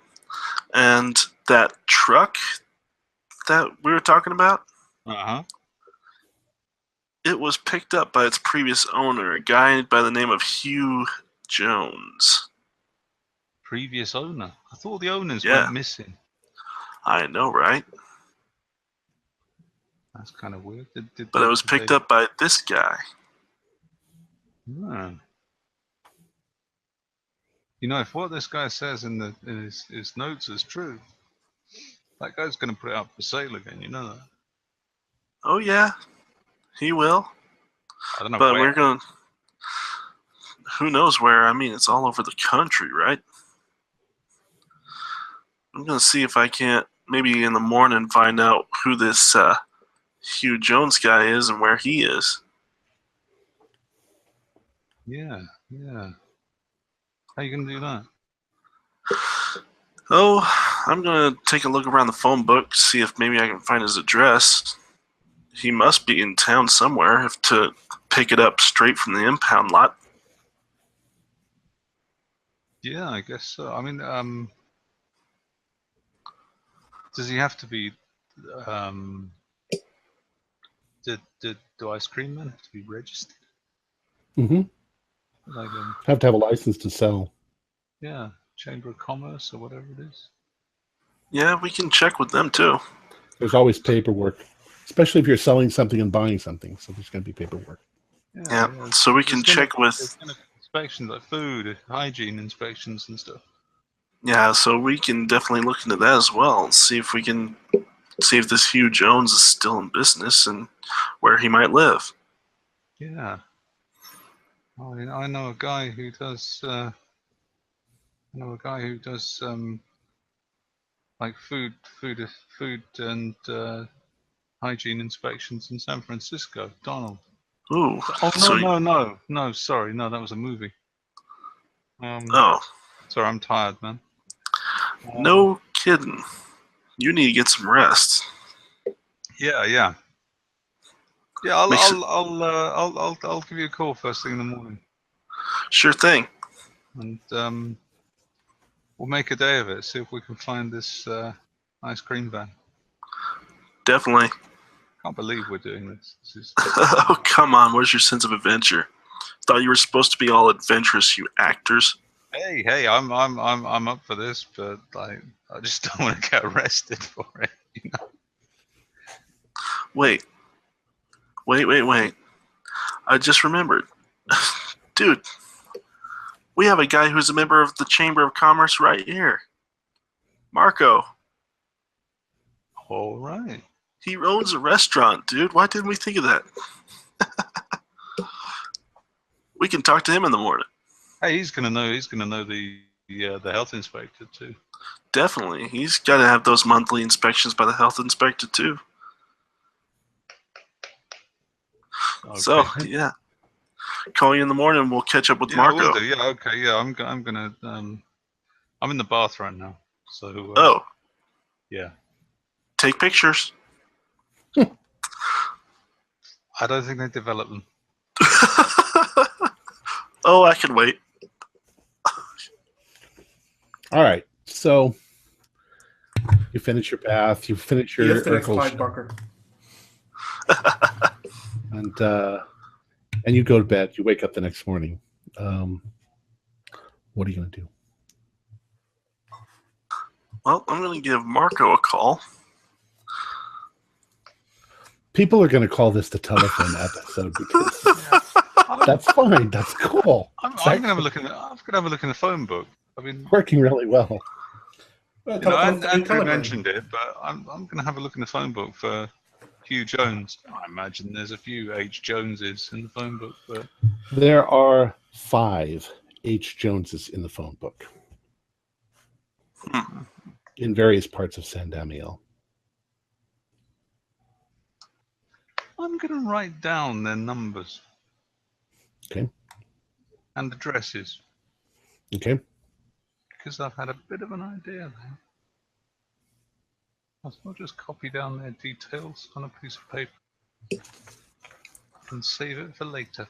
And that truck that we were talking about, it was picked up by its previous owner, a guy by the name of Hugh Jones. Previous owner? I thought the owners went missing. I know, right? That's kind of weird. But it was picked up by this guy. Hmm. You know, if what this guy says in his notes is true, that guy's going to put it up for sale again. You know that? Oh yeah, he will. I don't know. But where. we're going. Who knows where? I mean, it's all over the country, right? I'm gonna see if I can't maybe in the morning find out who this Hugh Jones guy is and where he is. Yeah. How you gonna do that? Oh, I'm gonna take a look around the phone book, see if maybe I can find his address. He must be in town somewhere if to pick it up straight from the impound lot. Yeah, I guess so. I mean, does he have to be do ice cream men have to be registered? Mm-hmm. Like, Have to have a license to sell. yeah, Chamber of Commerce or whatever it is. Yeah, we can check with them too. There's always paperwork, especially if you're selling something and buying something. So there's going to be paperwork. Yeah, so we can check with. There's gonna be inspections like food, hygiene inspections and stuff. Yeah, so we can definitely look into that as well and see if we can see if this Hugh Jones is still in business and where he might live. Yeah. I know a guy who does. Like food and hygiene inspections in San Francisco. Donald. Ooh. Oh so no! Sorry, no, that was a movie. Oh. Sorry, I'm tired, man. No kidding. You need to get some rest. Yeah. Yeah, I'll give you a call first thing in the morning. Sure thing. And we'll make a day of it. See if we can find this ice cream van. Definitely. Can't believe we're doing this. This is... Oh, come on. Where's your sense of adventure? Thought you were supposed to be all adventurous, you actors. Hey, I'm up for this, but I just don't want to get arrested for it, you know. Wait. I just remembered. Dude, we have a guy who's a member of the Chamber of Commerce right here. Marco. All right. He owns a restaurant, dude. Why didn't we think of that? We can talk to him in the morning. Hey, he's gonna know the health inspector too. Definitely. He's got to have those monthly inspections by the health inspector too. Okay. So, yeah. Call you in the morning. We'll catch up with Marco. I will do. Yeah, okay. Yeah, I'm gonna. I'm in the bath right now. So. Oh. Yeah. Take pictures. I don't think they develop them. Oh, I can wait. All right. So you finish your bath. You finish your Clyde Barker. and you go to bed. You wake up the next morning. What are you going to do? Well, I'm going to give Marco a call. People are going to call this the telephone episode because that's fine. That's cool. I'm going to have a look in the phone book. I mean, working really well. Andrew mentioned it, but I'm going to have a look in the phone book for Hugh Jones. I imagine there's a few H. Joneses in the phone book, but there are 5 H. Joneses in the phone book in various parts of San Damiel. I'm going to write down their numbers. Okay. And addresses. Okay. Because I've had a bit of an idea there. I'll just copy down their details on a piece of paper and save it for later.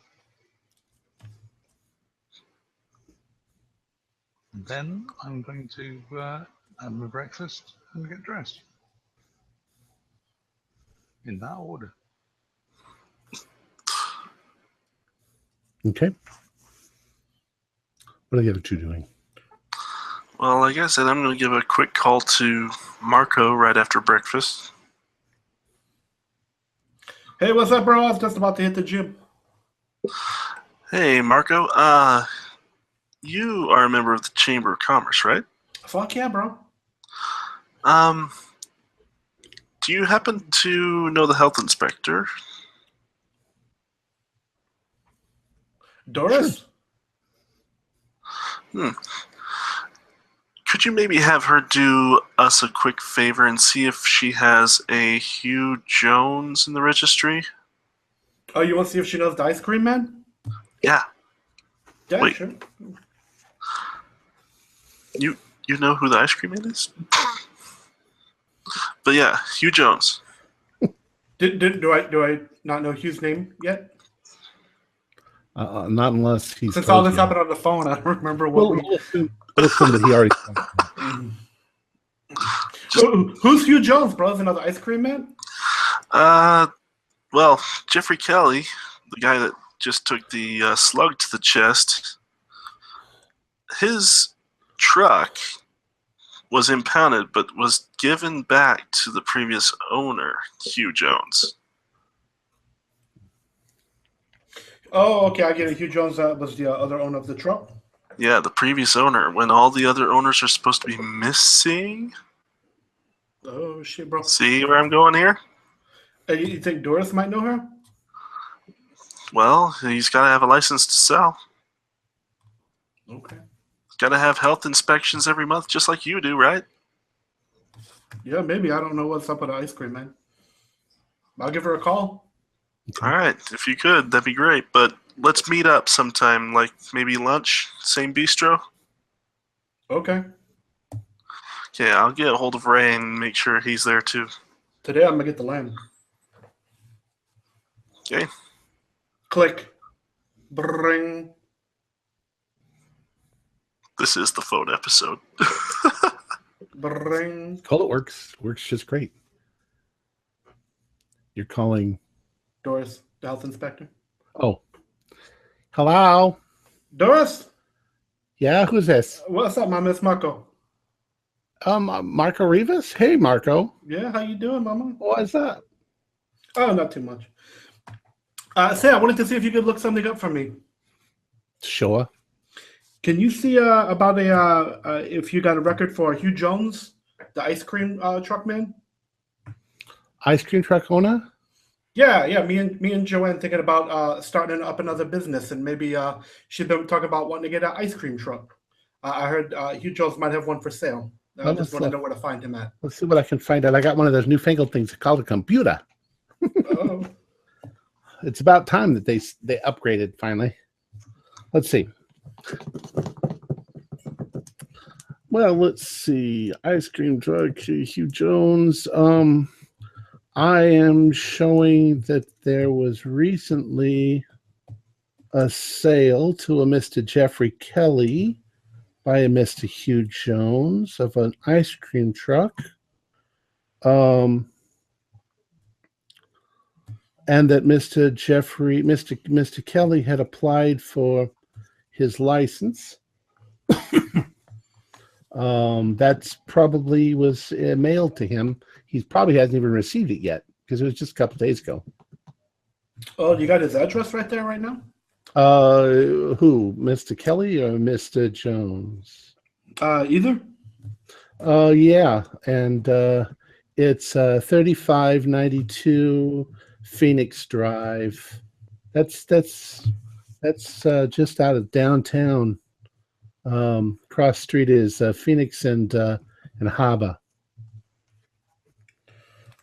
And then I'm going to have my breakfast and get dressed. In that order. Okay. What are the other 2 doing? Well, like I said, I'm going to give a quick call to Marco right after breakfast. Hey, what's up, bro? I was just about to hit the gym. Hey, Marco. You are a member of the Chamber of Commerce, right? Fuck yeah, bro. Do you happen to know the health inspector? Doris? Sure. Could you maybe have her do us a quick favor and see if she has a Hugh Jones in the registry? Oh, you want to see if she knows the ice cream man? Yeah. Yeah, wait. Sure. You know who the ice cream man is? But yeah, Hugh Jones. Do I not know Hugh's name yet? Not unless he's. Since all this happened on the phone, I don't remember what. We'll assume that he already. Who's Hugh Jones, bro? Is another ice cream man? Well, Jeffrey Kelly, the guy that just took the slug to the chest, his truck was impounded but was given back to the previous owner, Hugh Jones. Oh, okay, I get it. Hugh Jones was the other owner of the truck. Yeah, the previous owner, when all the other owners are supposed to be missing. Oh, shit, bro. See where I'm going here? You think Doris might know her? Well, he's got to have a license to sell. Okay. Got to have health inspections every month, just like you do, right? Yeah, maybe. I don't know what's up with the ice cream, man. I'll give her a call. All right, if you could, that'd be great. But let's meet up sometime, like maybe lunch, same bistro. Okay. Okay, I'll get a hold of Ray and make sure he's there too. Today I'm going to get the land. Okay. Click. Bring. This is the phone episode. Bring. Oh, it works. Works just great. You're calling Doris, the health inspector. Oh. Hello? Doris? Yeah, who's this? What's up, Mama? It's Marco. Marco Rivas? Hey, Marco. Yeah, how you doing, Mama? What's up? Oh, not too much. Say, I wanted to see if you could look something up for me. Sure. Can you see about if you got a record for Hugh Jones, the ice cream truck man? Ice cream truck owner? Yeah. Me and Joanne thinking about starting up another business, and maybe she's been talking about wanting to get an ice cream truck. I heard Hugh Jones might have one for sale. I just want to know where to find him at. Let's see what I can find out. I got one of those newfangled things called a computer. Oh. It's about time that they upgraded finally. Let's see. Well, let's see. Ice cream truck, Hugh Jones. I am showing that there was recently a sale to a Mr. Jeffrey Kelly by a Mr. Hugh Jones of an ice cream truck. And that Mr. Kelly had applied for his license. That's probably was mailed to him. He probably hasn't even received it yet because it was just a couple days ago. Oh, you got his address right there right now? Who? Mr. Kelly or Mr. Jones? Either. Yeah, and it's 3592 Phoenix Drive. That's just out of downtown. Cross street is Phoenix and Harbor.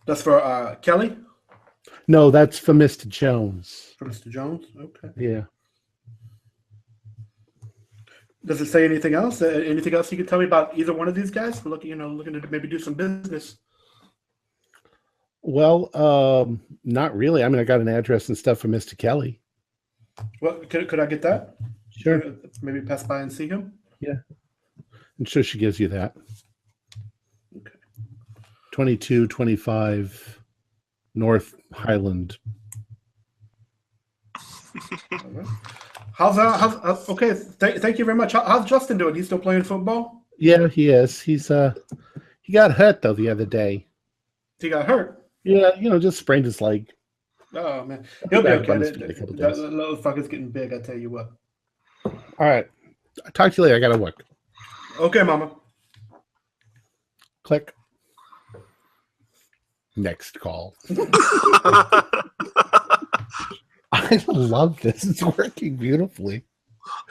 That's for Kelly? No, that's for Mr. Jones. For Mr. Jones? Okay. Yeah. Does it say anything else? Anything else you can tell me about either one of these guys? Looking to maybe do some business. Well, not really. I mean, I got an address and stuff for Mr. Kelly. Well, could I get that? Sure. Maybe pass by and see him? Yeah. I'm sure she gives you that. Okay. 2225 North Highland. All right. How's okay? Thank you very much. How's Justin doing? He's still playing football? Yeah, he is. He got hurt though the other day. He got hurt. Yeah, just sprained his leg. Oh man, he'll be okay. That little fucker's getting big. I tell you what. All right, I'll talk to you later. I gotta work. Okay, Mama. Click. Next call. I love this. It's working beautifully.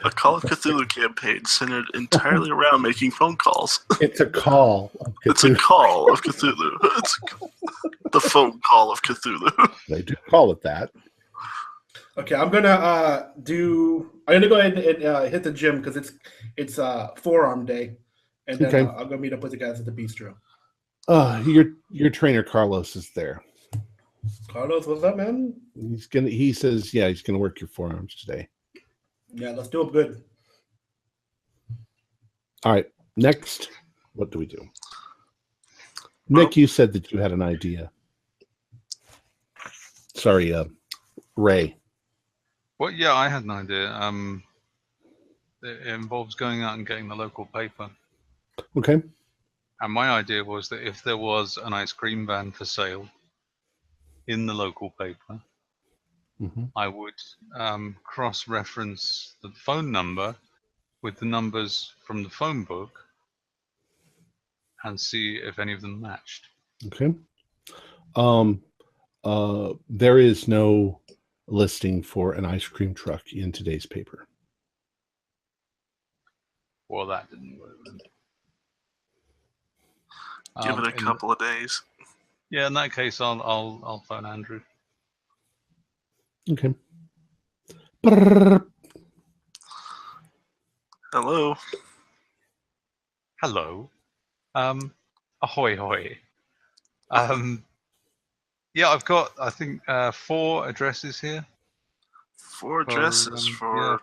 A Call of Cthulhu campaign centered entirely around making phone calls. It's a call of Cthulhu. It's a call of Cthulhu. It's the phone call of Cthulhu. They do call it that. Okay, I'm gonna go ahead and hit the gym because it's forearm day, and then Okay. I'll go meet up with the guys at the bistro. Your trainer Carlos is there. Carlos, what's up, man? He says, yeah, he's gonna work your forearms today. Yeah, let's do it good. All right. Next, what do we do? Nick, you said that you had an idea. So sorry, Ray. Well, yeah, I had an idea. It involves going out and getting the local paper. Okay. And my idea was that if there was an ice cream van for sale in the local paper, I would cross-reference the phone number with the numbers from the phone book and see if any of them matched. Okay. There is no listing for an ice cream truck in today's paper. Well, that didn't work then. Give it a couple of days. Yeah, in that case, I'll phone Andrew. Okay. Brrr. Hello. Hello. Ahoy hoy. Yeah, I've got, I think, 4 addresses here. 4 addresses for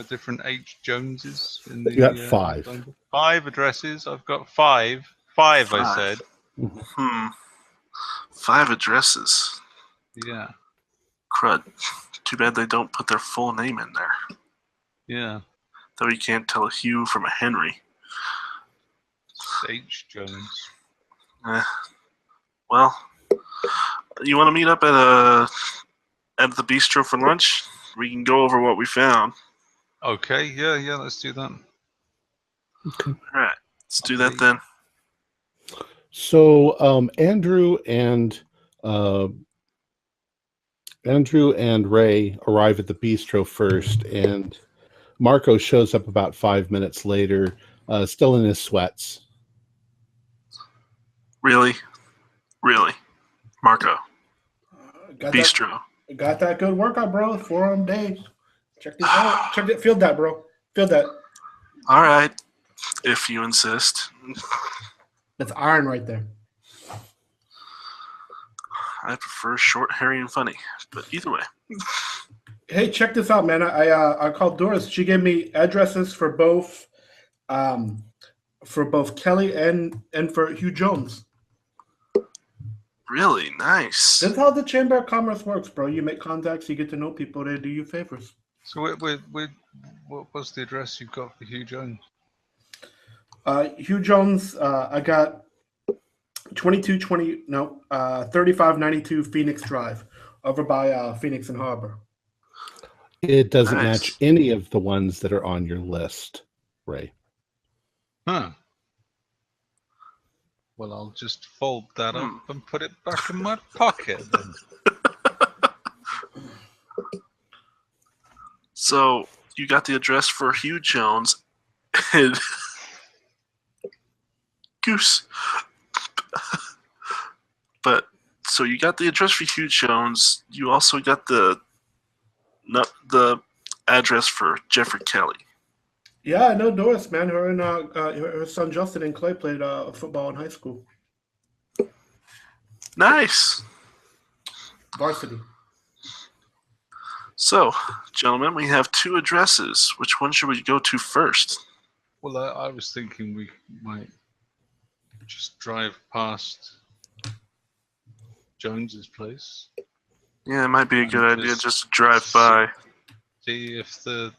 different H. Joneses in the. You got 5. 5 addresses. I've got 5. 5, I said. 5 addresses. Yeah. Crud. Too bad they don't put their full name in there. Yeah. Though you can't tell a Hugh from a Henry. H. Jones. Well, you want to meet up at the bistro for lunch? We can go over what we found. Okay. Yeah. Let's do that. Okay. All right. Let's do that then. So Andrew and Ray arrive at the bistro first, and Marco shows up about 5 minutes later, still in his sweats. Really? Marco. Got Bistro. Got that good workout, bro. 4 days. Check this out. Check it. Feel that, bro. Feel that. All right. If you insist. That's iron right there. I prefer short, hairy, and funny. But either way. Hey, check this out, man. I called Doris. She gave me addresses for both Kelly and for Hugh Jones. Really nice. That's how the Chamber of Commerce works, bro. You make contacts, you get to know people, they do you favors. So what was the address you've got for Hugh Jones? Hugh Jones, I got 3592 Phoenix Drive over by Phoenix and Harbor. It doesn't match any of the ones that are on your list, Ray. Huh. Well, I'll just fold that up and put it back in my pocket then. So you got the address for Hugh Jones and Goose. But so you got the address for Hugh Jones. You also got the address for Jeffrey Kelly. Yeah, I know Doris, man. Her and her son Justin and Clay played football in high school. Nice. Varsity. So, gentlemen, we have 2 addresses. Which one should we go to first? Well, I was thinking we might just drive past Jones's place. Yeah, it might be a good idea just to drive by. See if the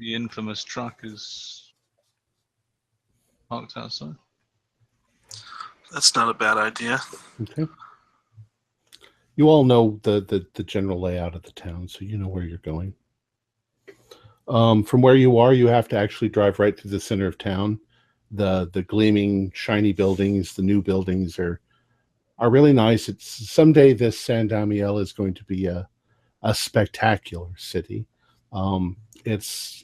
infamous truck is parked outside. That's not a bad idea. Okay. You all know the general layout of the town, so you know where you're going. From where you are, you have to actually drive right through the center of town. The gleaming, shiny buildings, the new buildings are really nice. It's someday this San Damiel is going to be a spectacular city. It's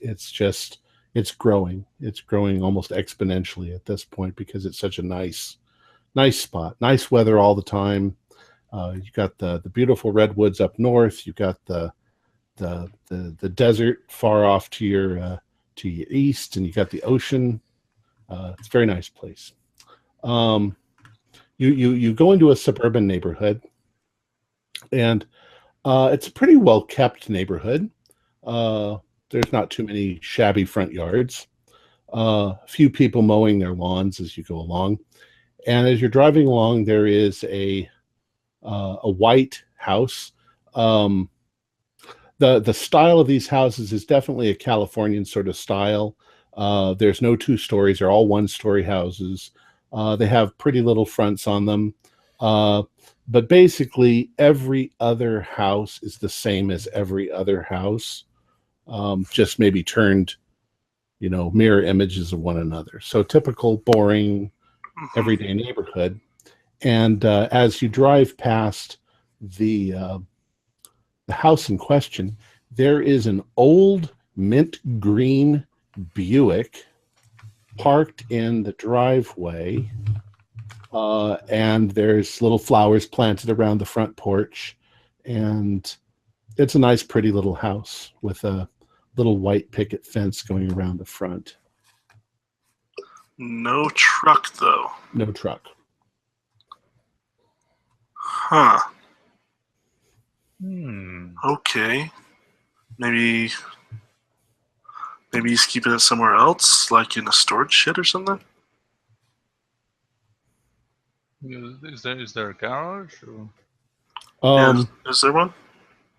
growing. It's growing almost exponentially at this point because it's such a nice spot. Nice weather all the time. You got the beautiful redwoods up north. You got the desert far off to your east, and you got the ocean. It's a very nice place. You go into a suburban neighborhood, and it's a pretty well kept neighborhood. There's not too many shabby front yards. A few people mowing their lawns as you go along, and as you're driving along, there is a white house. The style of these houses is definitely a Californian sort of style. There's no 2 stories; they're all 1-story houses. They have pretty little fronts on them, but basically every other house is the same as every other house, just maybe turned, mirror images of one another. So typical, boring, everyday neighborhood. And as you drive past the house in question, there is an old mint green Buick parked in the driveway, and there's little flowers planted around the front porch, and it's a nice, pretty little house with a little white picket fence going around the front. No truck, though. No truck. Huh. Hmm. Okay. Maybe he's keeping it somewhere else, like in a storage shed or something? Is there a garage? Or? Is there one?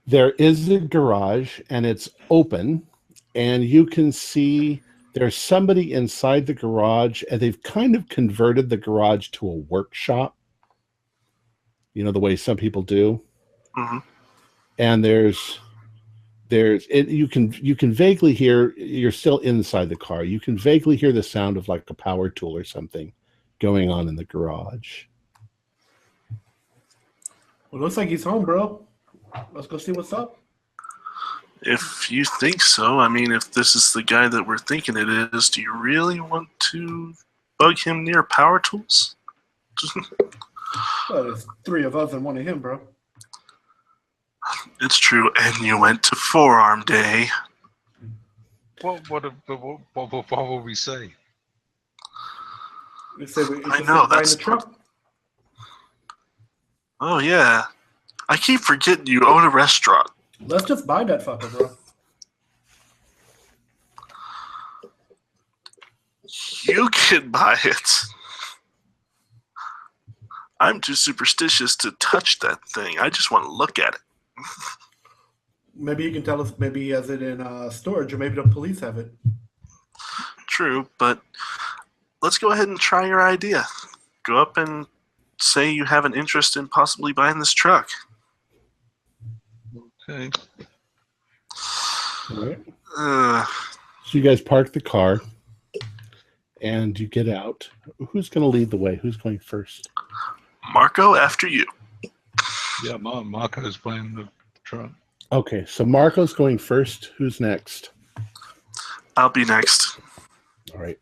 There is a garage, and it's open, and you can see there's somebody inside the garage, and they've kind of converted the garage to a workshop. The way some people do. Mm-hmm. And you can vaguely hear, you're still inside the car, you can vaguely hear the sound of like a power tool or something going on in the garage. Well, looks like he's home, bro. Let's go see what's up. If you think so, I mean, if this is the guy that we're thinking it is, do you really want to bug him near power tools? Well, there's 3 of us and 1 of him, bro. It's true, and you went to Forearm Day. What will we say? We say we I know, that's the truck. Oh, yeah. I keep forgetting you own a restaurant. Let's just buy that fucker, bro. You can buy it. I'm too superstitious to touch that thing. I just want to look at it. Maybe you can tell us, maybe he has it in storage, or maybe the police have it. True, but let's go ahead and try your idea. Go up and say you have an interest in possibly buying this truck. Okay. All right. So you guys park the car, and you get out. Who's going to lead the way? Who's going first? Marco, after you. Yeah, Marco's playing the truck. Okay, so Marco's going first. Who's next? I'll be next. All right.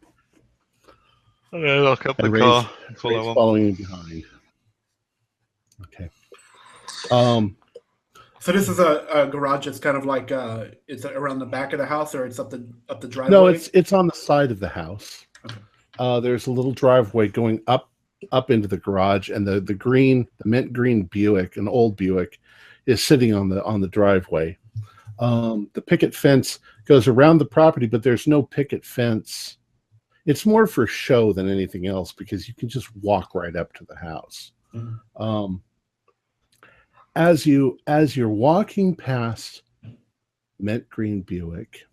Okay, lock up the And car. Ray's Follow on. following you behind. Okay. So this is a garage that's kind of like it's around the back of the house, or it's up the driveway? No, it's on the side of the house. Okay. There's a little driveway going up into the garage, and the mint green Buick, an old Buick, is sitting on the driveway. The picket fence goes around the property, but there's no picket fence. It's more for show than anything else, because you can just walk right up to the house. Mm-hmm. As you're walking past mint green Buick,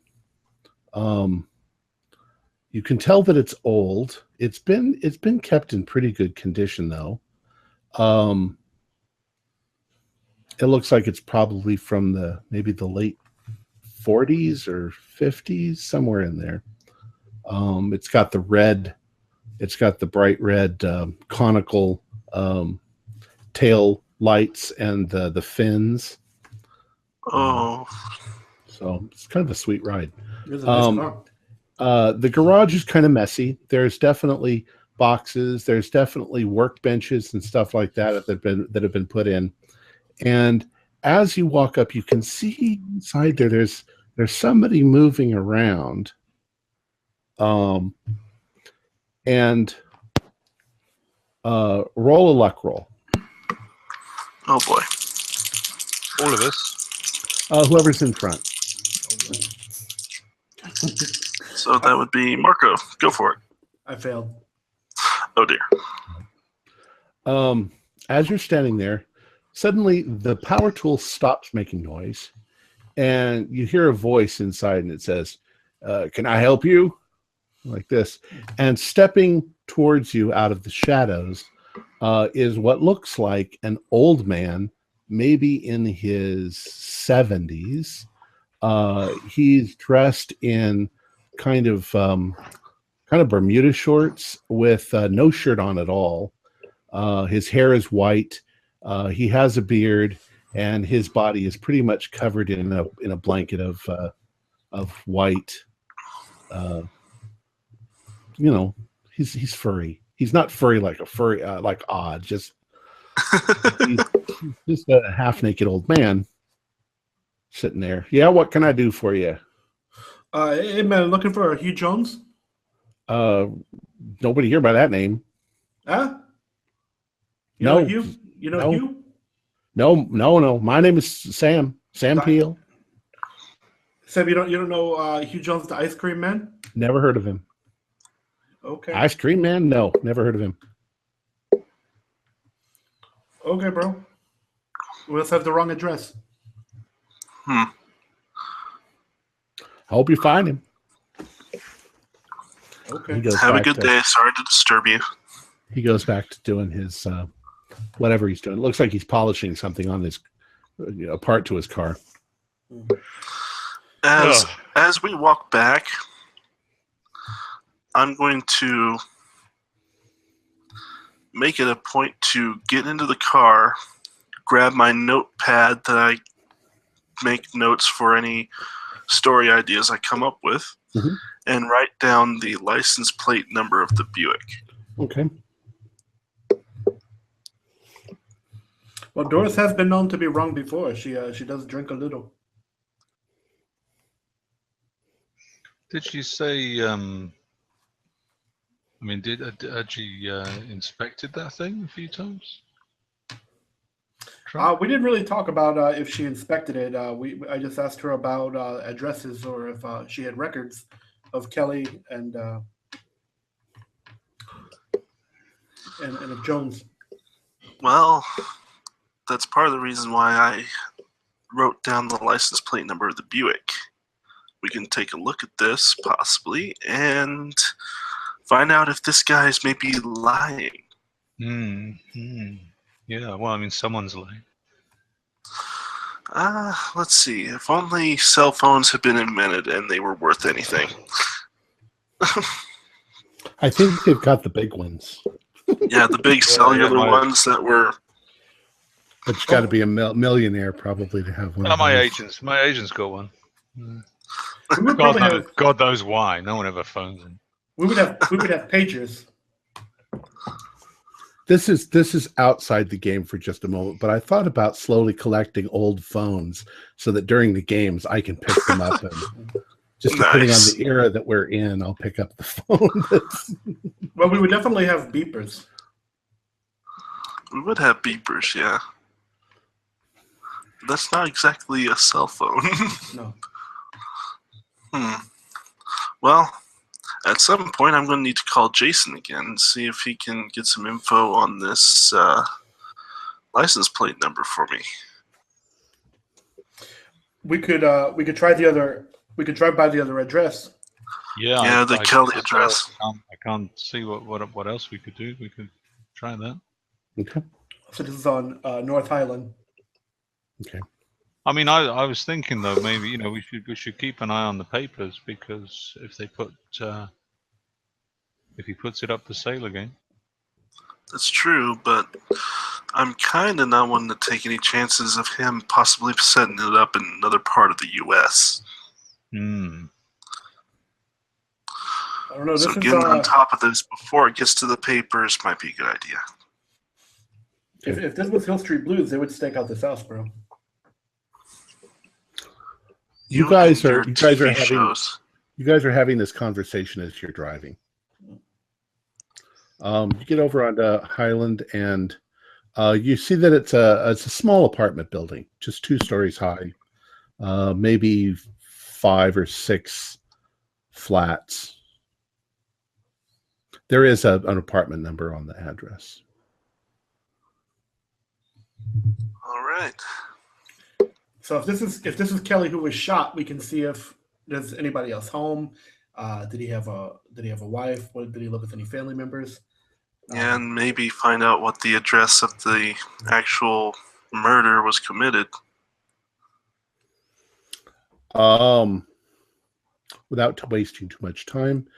you can tell that it's old. It's been kept in pretty good condition, though. It looks like it's probably from maybe the late 40s or 50s, somewhere in there. It's got the bright red conical tail lights and the fins. Oh. So it's kind of a sweet ride. It's a nice car. The garage is kind of messy. There's definitely boxes. There's definitely workbenches and stuff like that that have been put in. And as you walk up, you can see inside there. There's somebody moving around. And roll a luck roll. Oh boy. All of us. Whoever's in front. So that would be Marco. Go for it. I failed. Oh dear. As you're standing there, Suddenly, the power tool stops making noise, and you hear a voice inside, and it says, "Can I help you?" Like this. And stepping towards you out of the shadows is what looks like an old man, maybe in his 70s. He's dressed in kind of Bermuda shorts with no shirt on at all. His hair is white. He has a beard, and his body is pretty much covered in a blanket of white. He's furry. He's not furry like a furry like Odd. He's just a half naked old man sitting there. Yeah, what can I do for you? Hey man, looking for Hugh Jones? Nobody here by that name. Huh? No. Hugh? You know No. Hugh? No. My name is Sam. Sam Peel. Sam, you don't know Hugh Jones, the ice cream man? Never heard of him. Okay. Ice cream man? No, never heard of him. Okay, bro. We must have the wrong address. I hope you find him. Okay. Have a good day. Sorry to disturb you. He goes back to doing his whatever he's doing. It looks like he's polishing something on his part to his car. As we walk back, I'm going to make it a point to get into the car, grab my notepad that I make notes for any story ideas I come up with, and write down the license plate number of the Buick. Okay. Well, Doris has been known to be wrong before. She does drink a little. Did she say? Had she inspected that thing a few times? We didn't really talk about if she inspected it. I just asked her about addresses or if she had records of Kelly and of Jones. Well, that's part of the reason why I wrote down the license plate number of the Buick. We can take a look at this, possibly, and find out if this guy's maybe lying. Yeah, well, someone's lying. Let's see. If only cell phones had been invented and they were worth anything. I think they've got the big ones. Yeah, the big cellular ones that were... But you got to be a millionaire probably to have one. My agent's got one. God knows why. No one ever phones him. We would have pagers. This is outside the game for just a moment, but I thought about slowly collecting old phones so that during the games I can pick them up and just depending on the era that we're in, I'll pick up the phone. Well, we would definitely have beepers. We would have beepers, yeah. That's not exactly a cell phone. No. Well, at some point I'm going to need to call Jason again and see if he can get some info on this license plate number for me. We could try the other. We could drive by the other address. Yeah, the Kelly address. I can't see what else we could do. We could try that. Okay. So this is on North Highland. Okay. I was thinking though, maybe we should keep an eye on the papers, because if they put if he puts it up for sale again. That's true, but I'm kind of not wanting to take any chances of him possibly setting it up in another part of the U.S. I don't know. So getting on top of this before it gets to the papers might be a good idea. If this was Hill Street Blues, they would stake out this house, bro. You guys are having this conversation as you're driving. You get over onto Highland, and you see that it's a small apartment building, just 2 stories high, maybe 5 or 6 flats. There is an apartment number on the address. All right. So if this is Kelly who was shot, we can see if there's anybody else home. Did he have a wife? Did he live with any family members? And maybe find out what the address of the actual murder was committed. Without wasting too much time,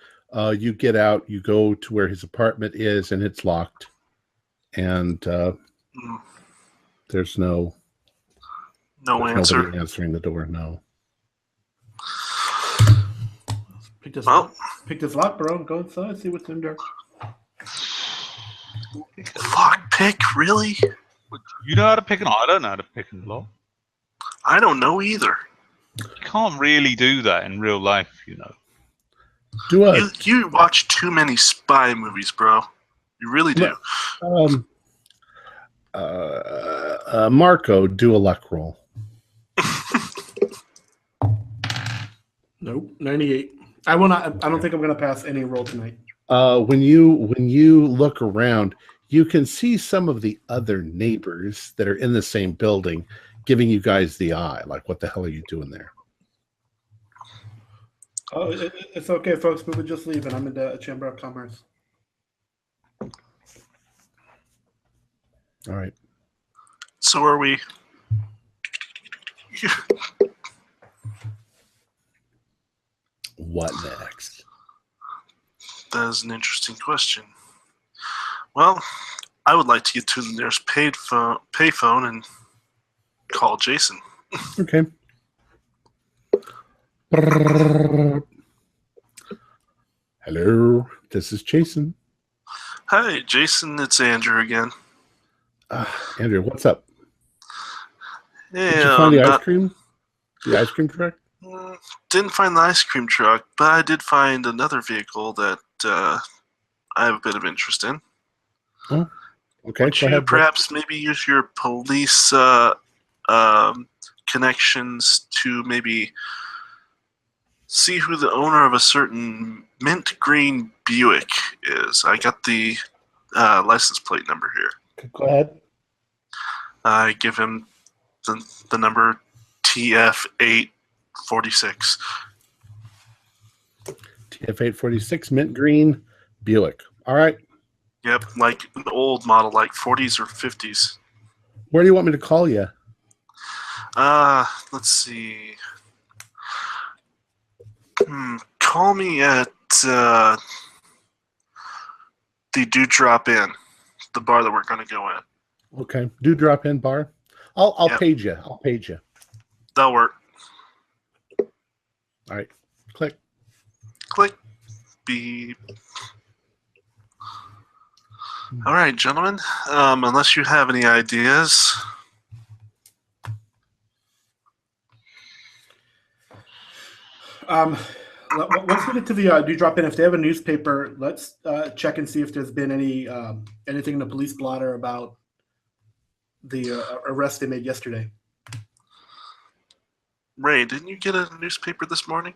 you get out, you go to where his apartment is, and it's locked. And there's no answer. Nobody answering the door. No. Pick this lock, bro. Go inside, see what's in there. Lock pick, really? You know how to pick an lock? I don't know how to pick a lock. I don't know either. You can't really do that in real life, you know. You watch too many spy movies, bro. You really do. Marco, do a luck roll. Nope, 98. I will not. I don't think I'm going to pass any roll tonight. When you look around, you can see some of the other neighbors that are in the same building giving you guys the eye. Like, what the hell are you doing there? Oh, it's okay, folks. We were just leaving. I'm in the Chamber of Commerce. All right. So are we. What next? That is an interesting question. Well, I would like to get to the nearest payphone and call Jason. Okay. Hello, this is Jason. Hi, Jason. It's Andrew again. Andrew, what's up? Yeah, did you find the ice cream? The ice cream truck? Didn't find the ice cream truck, but I did find another vehicle that I have a bit of interest in. Oh, okay. Would you perhaps maybe use your police connections to maybe see who the owner of a certain mint green Buick is? I got the license plate number here. Go ahead. I give him the number TF846. TF846 mint green Buick. All right. Yep, like an old model, like 40s or 50s. Where do you want me to call you? Let's see. Call me at the Do Drop In, the bar that we're going to go in. Okay. Do drop in bar. I'll Yep. page you. I'll page you. That'll work. All right. Click. Click. Beep. All right, gentlemen. Unless you have any ideas. Let's get into the Do Drop In. If they have a newspaper, let's check and see if there's been any anything in the police blotter about the arrest they made yesterday. Ray, didn't you get a newspaper this morning?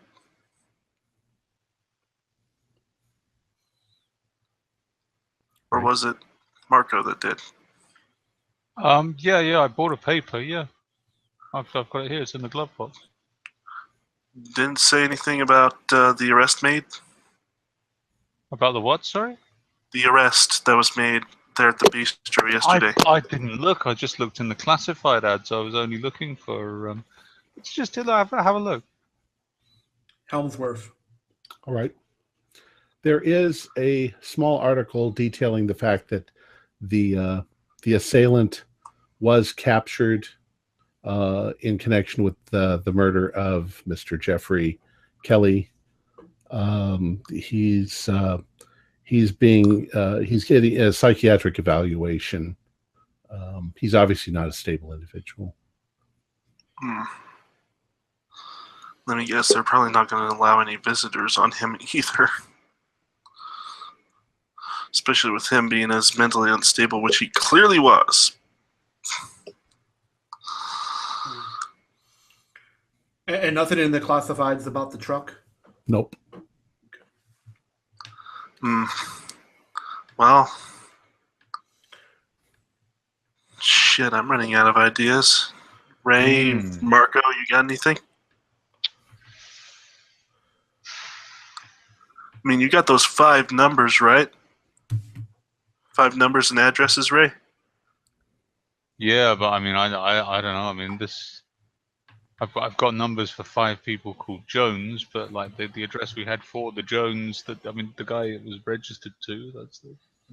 Or was it Marco that did? Yeah, I bought a paper, yeah. I've got it here, it's in the glove box. Didn't say anything about the arrest made? About the what, sorry? The arrest that was made there at the bistro yesterday. I didn't look, I just looked in the classified ads. I was only looking for... let's just have a look. Helmsworth. All right. There is a small article detailing the fact that the assailant was captured in connection with the murder of Mr. Jeffrey Kelly. He's getting a psychiatric evaluation. He's obviously not a stable individual. Let me guess, they're probably not going to allow any visitors on him either. Especially with him being as mentally unstable, which he clearly was. And nothing in the classifieds about the truck? Nope. Well, shit, I'm running out of ideas. Ray, Marco, you got anything? I mean, you got those 5 numbers, right? 5 numbers and addresses, Ray? Yeah, but I mean, I don't know. I mean, I've got numbers for 5 people called Jones, but like the address we had for the Jones, I mean, the guy it was registered to, it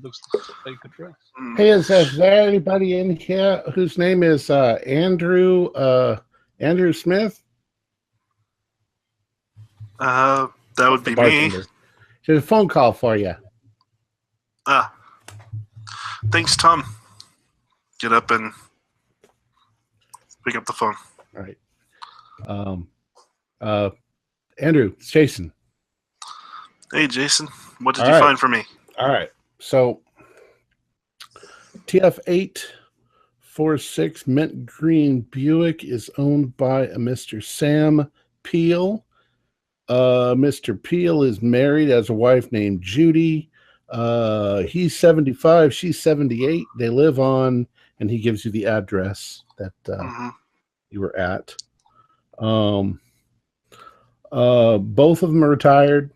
looks like a fake address. Hey, is there anybody in here whose name is Andrew Smith? That would be me. There's a phone call for you. Thanks, Tom. Get up and pick up the phone. All right. Andrew, it's Jason. Hey, Jason. What did you find for me? All right. So, TF846 Mint Green Buick is owned by a Mr. Sam Peel. Mr. Peel is married, has a wife named Judy. He's 75, she's 78. They live on, and he gives you the address that you were at. Both of them are retired.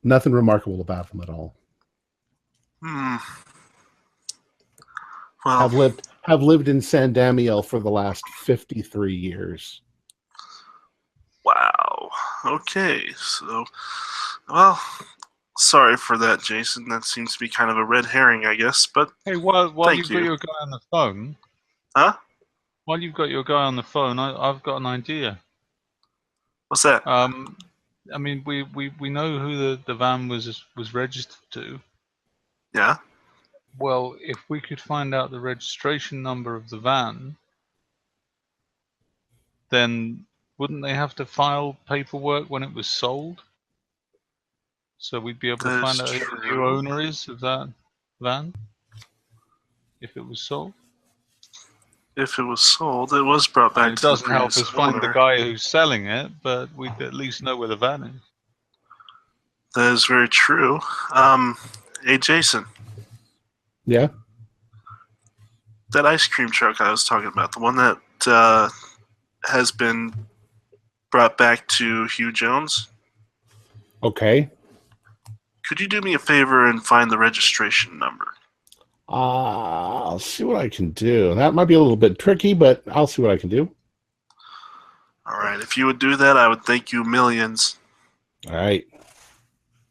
Nothing remarkable about them at all. Well, have lived in San Damiel for the last 53 years. Wow. Okay. So, well, sorry for that, Jason. That seems to be kind of a red herring, I guess. But hey, while you've got your guy on the phone, huh? While you've got your guy on the phone, I've got an idea. What's that? I mean, we know who the van was registered to. Yeah. Well, if we could find out the registration number of the van, then wouldn't they have to file paperwork when it was sold? So we'd be able to find out who the new owner is of that van if it was sold. If it was sold, it was brought back to the previous owner. It doesn't help us find the guy who's selling it, but we'd at least know where the van is. That is very true. Hey, Jason. Yeah? That ice cream truck I was talking about, the one that has been brought back to Hugh Jones. Okay. Could you do me a favor and find the registration number? I'll see what I can do. That might be a little bit tricky, but I'll see what I can do. All right. If you would do that, I would thank you millions. All right.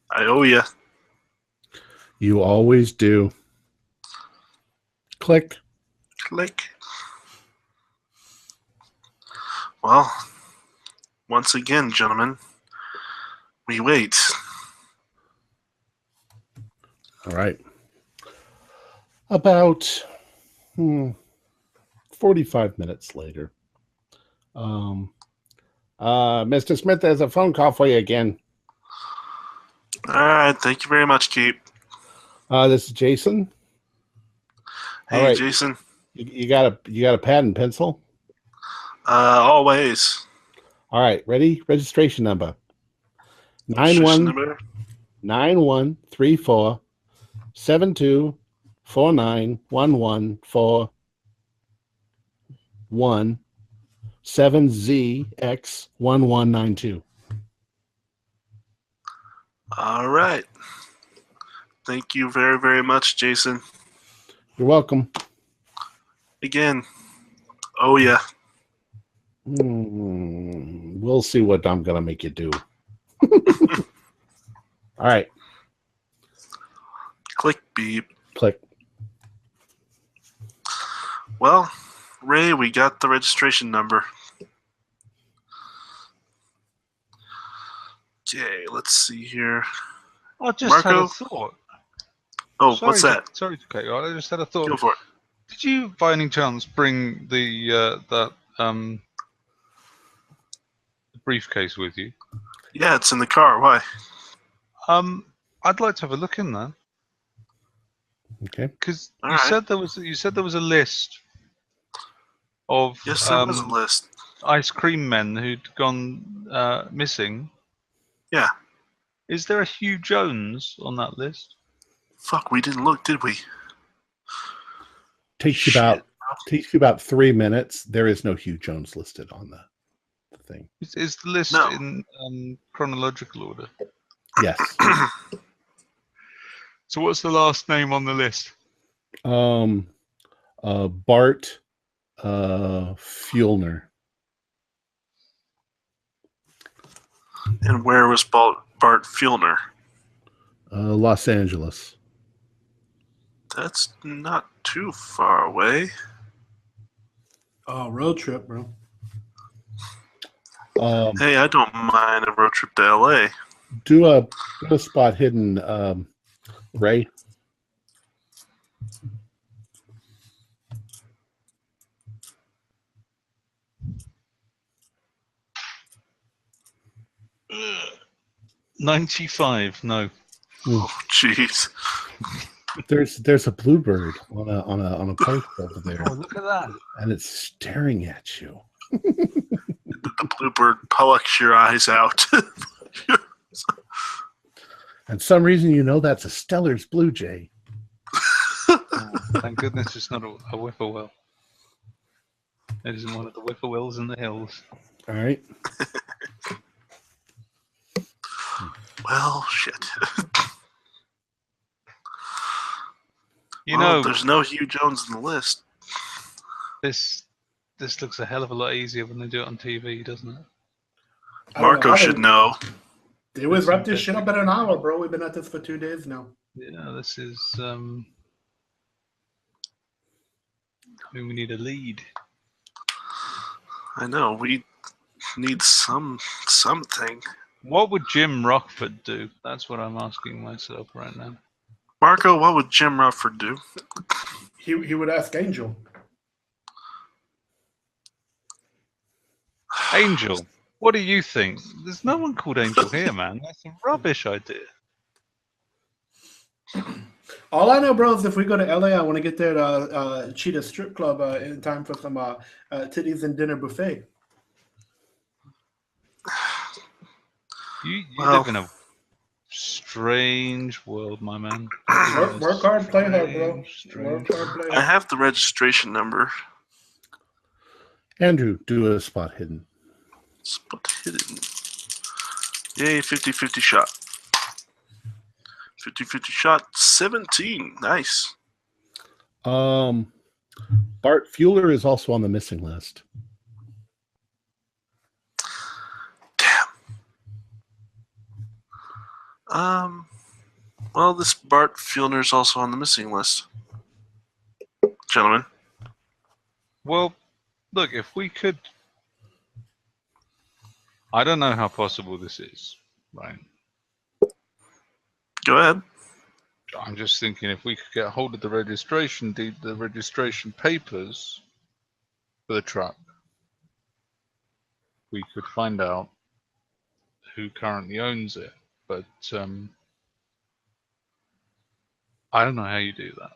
I owe you. You always do. Click. Click. Well, once again, gentlemen, we wait. All right. About 45 minutes later. Mr. Smith, there's a phone call for you again. All right. Thank you very much, Keith. This is Jason. Hey, all right. Jason. You got a pad and pencil? Always. All right. Ready? Registration number. 9134 72491141 7ZX1192. All right. Thank you very, very much, Jason. You're welcome. Again. Oh, yeah. We'll see what I'm going to make you do. All right. Click, beep. Click. Well, Ray, we got the registration number. Okay, let's see here. I just Marco? had a thought. Oh, what's that? Sorry to cut you off. I just had a thought. Go for it. Did you, by any chance, bring the briefcase with you? Yeah, it's in the car. Why? I'd like to have a look in there. Okay. Because you said there was a list of yes, there was a list. Ice cream men who'd gone missing. Yeah. Is there a Hugh Jones on that list? Fuck, we didn't look, did we? Takes you about 3 minutes. There is no Hugh Jones listed on the thing. Is the list No. in chronological order? Yes. So what's the last name on the list? Bart Fuellner. And where was Bart Fuellner? Los Angeles. That's not too far away. Oh, road trip, bro. Hey, I don't mind a road trip to LA. Do a spot hidden, Ray. Uh, 95. No. Oh, jeez. There's a bluebird on a post over there, Oh, look at that. and it's staring at you. The bluebird plucks your eyes out. And some reason you know that's a Stellar's blue jay. Oh, thank goodness it's not a whippoorwill. It isn't one of the whippoorwills in the hills. All right. Well, shit. You Well, know, there's no Hugh Jones in the list. this looks a hell of a lot easier when they do it on TV, doesn't it? Marco should know. They always wrap this shit up in an hour, bro. We've been at this for 2 days now. Yeah, this is. I mean, we need a lead. I know. We need something. What would Jim Rockford do? That's what I'm asking myself right now. Marco, what would Jim Rufford do? He would ask Angel. Angel, what do you think? There's no one called Angel here, man. That's a rubbish idea. All I know, bro, is if we go to LA, I want to get there to Cheetah Strip Club in time for some titties and dinner buffet. You Well, live in a strange world, my man. Work hard, play hard, bro. Strange. Work hard, play I hard. have the registration number. Andrew, do a spot hidden. Spot hidden. Yay, 50-50 shot. 50-50 shot, 17. Nice. Bart Fueller is also on the missing list. Damn. Well, this Bart Fuellner's also on the missing list. Gentlemen. Well, look, if we could... I don't know how possible this is, right? Go ahead. I'm just thinking if we could get hold of the registration deed, the registration papers for the truck, we could find out who currently owns it. But I don't know how you do that.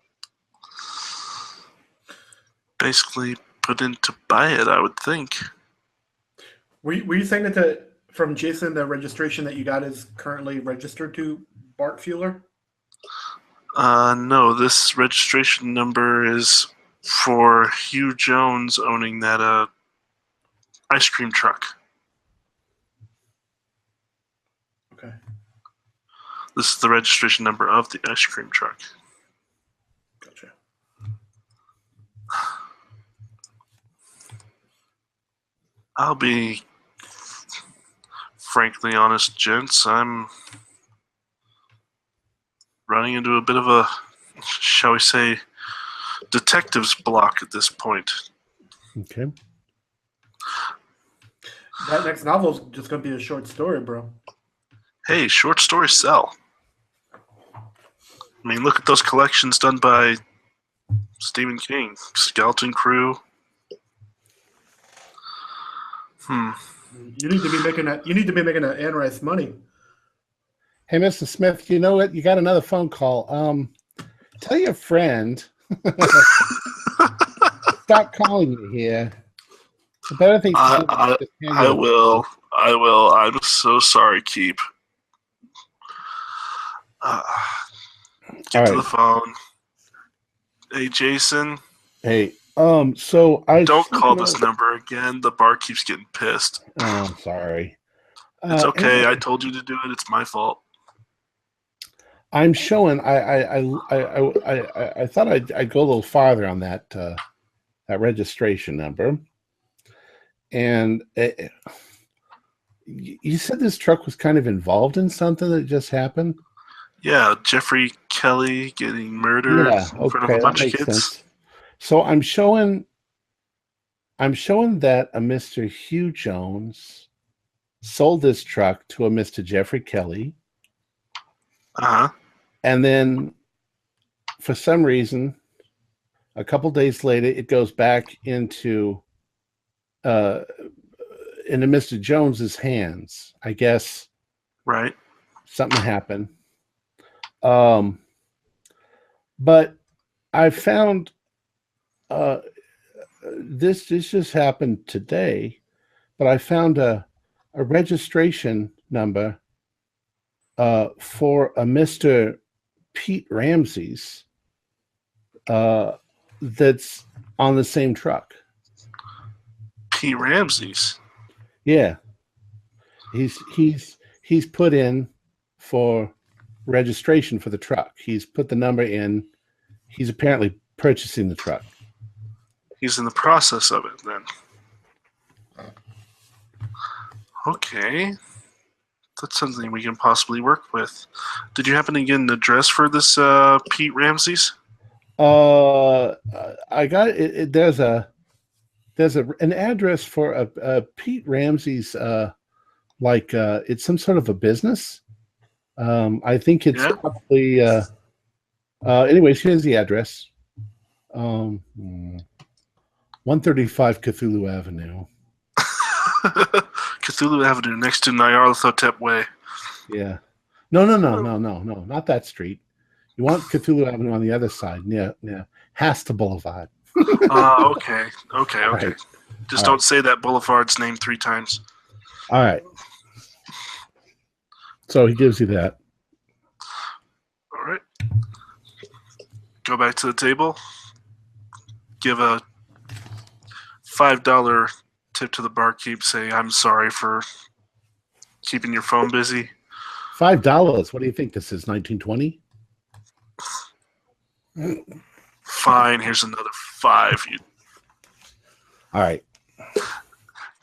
Basically, put in to buy it, I would think. Were you saying that from Jason, the registration that you got is currently registered to Bart Fueller? No, this registration number is for Hugh Jones owning that ice cream truck. Okay. This is the registration number of the ice cream truck. Gotcha. I'll be frankly honest, gents. I'm running into a bit of a, shall we say, detective's block at this point. Okay. That next novel's just going to be a short story, bro. Hey, short stories sell. I mean, look at those collections done by Stephen King, Skeleton Crew. You need to be making that. You need to be making that Anne Rice money. Hey, Mr. Smith, you know what? You got another phone call. Tell your friend stop calling you here. The better thing to do is just hang I up. will. I'm so sorry, Keep. Get to the phone. Hey, Jason. Hey, so I don't call this number again. The bar keeps getting pissed. Oh, I'm sorry. It's okay. Anyway, I told you to do it. It's my fault. I'm showing. I thought I'd go a little farther on that that registration number, and you said this truck was kind of involved in something that just happened. Yeah, Jeffrey Kelly getting murdered in front of a bunch of kids. Sense. So I'm showing that a Mr. Hugh Jones sold this truck to a Mr. Jeffrey Kelly. Uh-huh. And then for some reason, a couple days later, it goes back into Mr. Jones's hands. I guess. Right. Something happened. But I found this just happened today, but I found a registration number for a Mr. Pete Ramsey's that's on the same truck. Pete Ramsey's? Yeah. He's put in for registration for the truck. He's put the number in. He's apparently purchasing the truck. He's in the process of it then. Okay. That's something we can possibly work with. Did you happen to get an address for this Pete Ramsey's? I got it. There's an address for a Pete Ramsey's. It's some sort of a business. I think it's probably. Anyways, here's the address. 135 Cthulhu Avenue. Cthulhu Avenue, next to Nyarlathotep Way. Yeah. No, not that street. You want Cthulhu Avenue on the other side. Yeah. Hasta Boulevard. Okay. Right. Just don't say that boulevard's name 3 times. All right. So he gives you that. All right. Go back to the table. Give a $5 tip to the barkeep. Say, I'm sorry for keeping your phone busy. $5. What do you think this is, 1920? Fine, here's another 5. All right.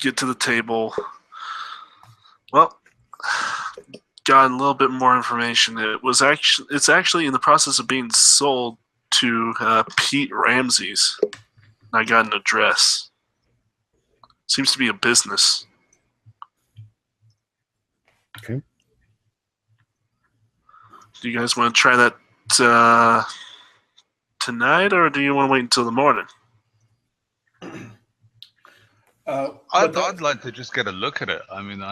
Get to the table. Well, got a little bit more information. It's actually in the process of being sold to Pete Ramsey's. I got an address. Seems to be a business. Okay. Do you guys want to try that tonight, or do you want to wait until the morning? I'd like to just get a look at it. I mean,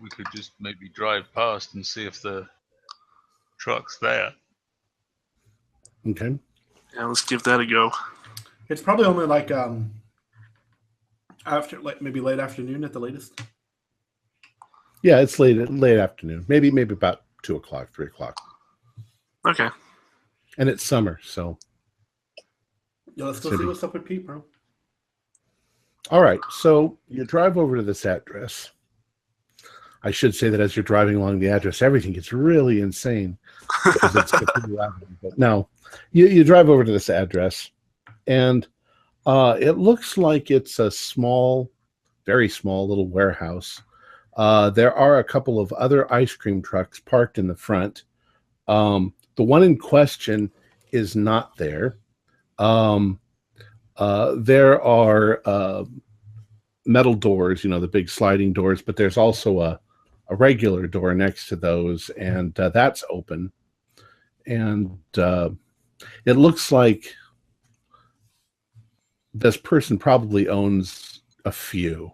we could just maybe drive past and see if the truck's there. Okay. Yeah, let's give that a go. It's probably only maybe late afternoon at the latest. Yeah, it's late afternoon. Maybe about 2 o'clock, 3 o'clock. Okay. And it's summer, so. Yeah, let's go see what's up with Pete, bro. All right, so you drive over to this address. I should say that as you're driving along the address, everything gets really insane. But no, you drive over to this address, and it looks like it's a small, very small little warehouse. There are a couple of other ice cream trucks parked in the front. The one in question is not there. There are metal doors, the big sliding doors, but there's also a regular door next to those, and that's open. And it looks like this person probably owns a few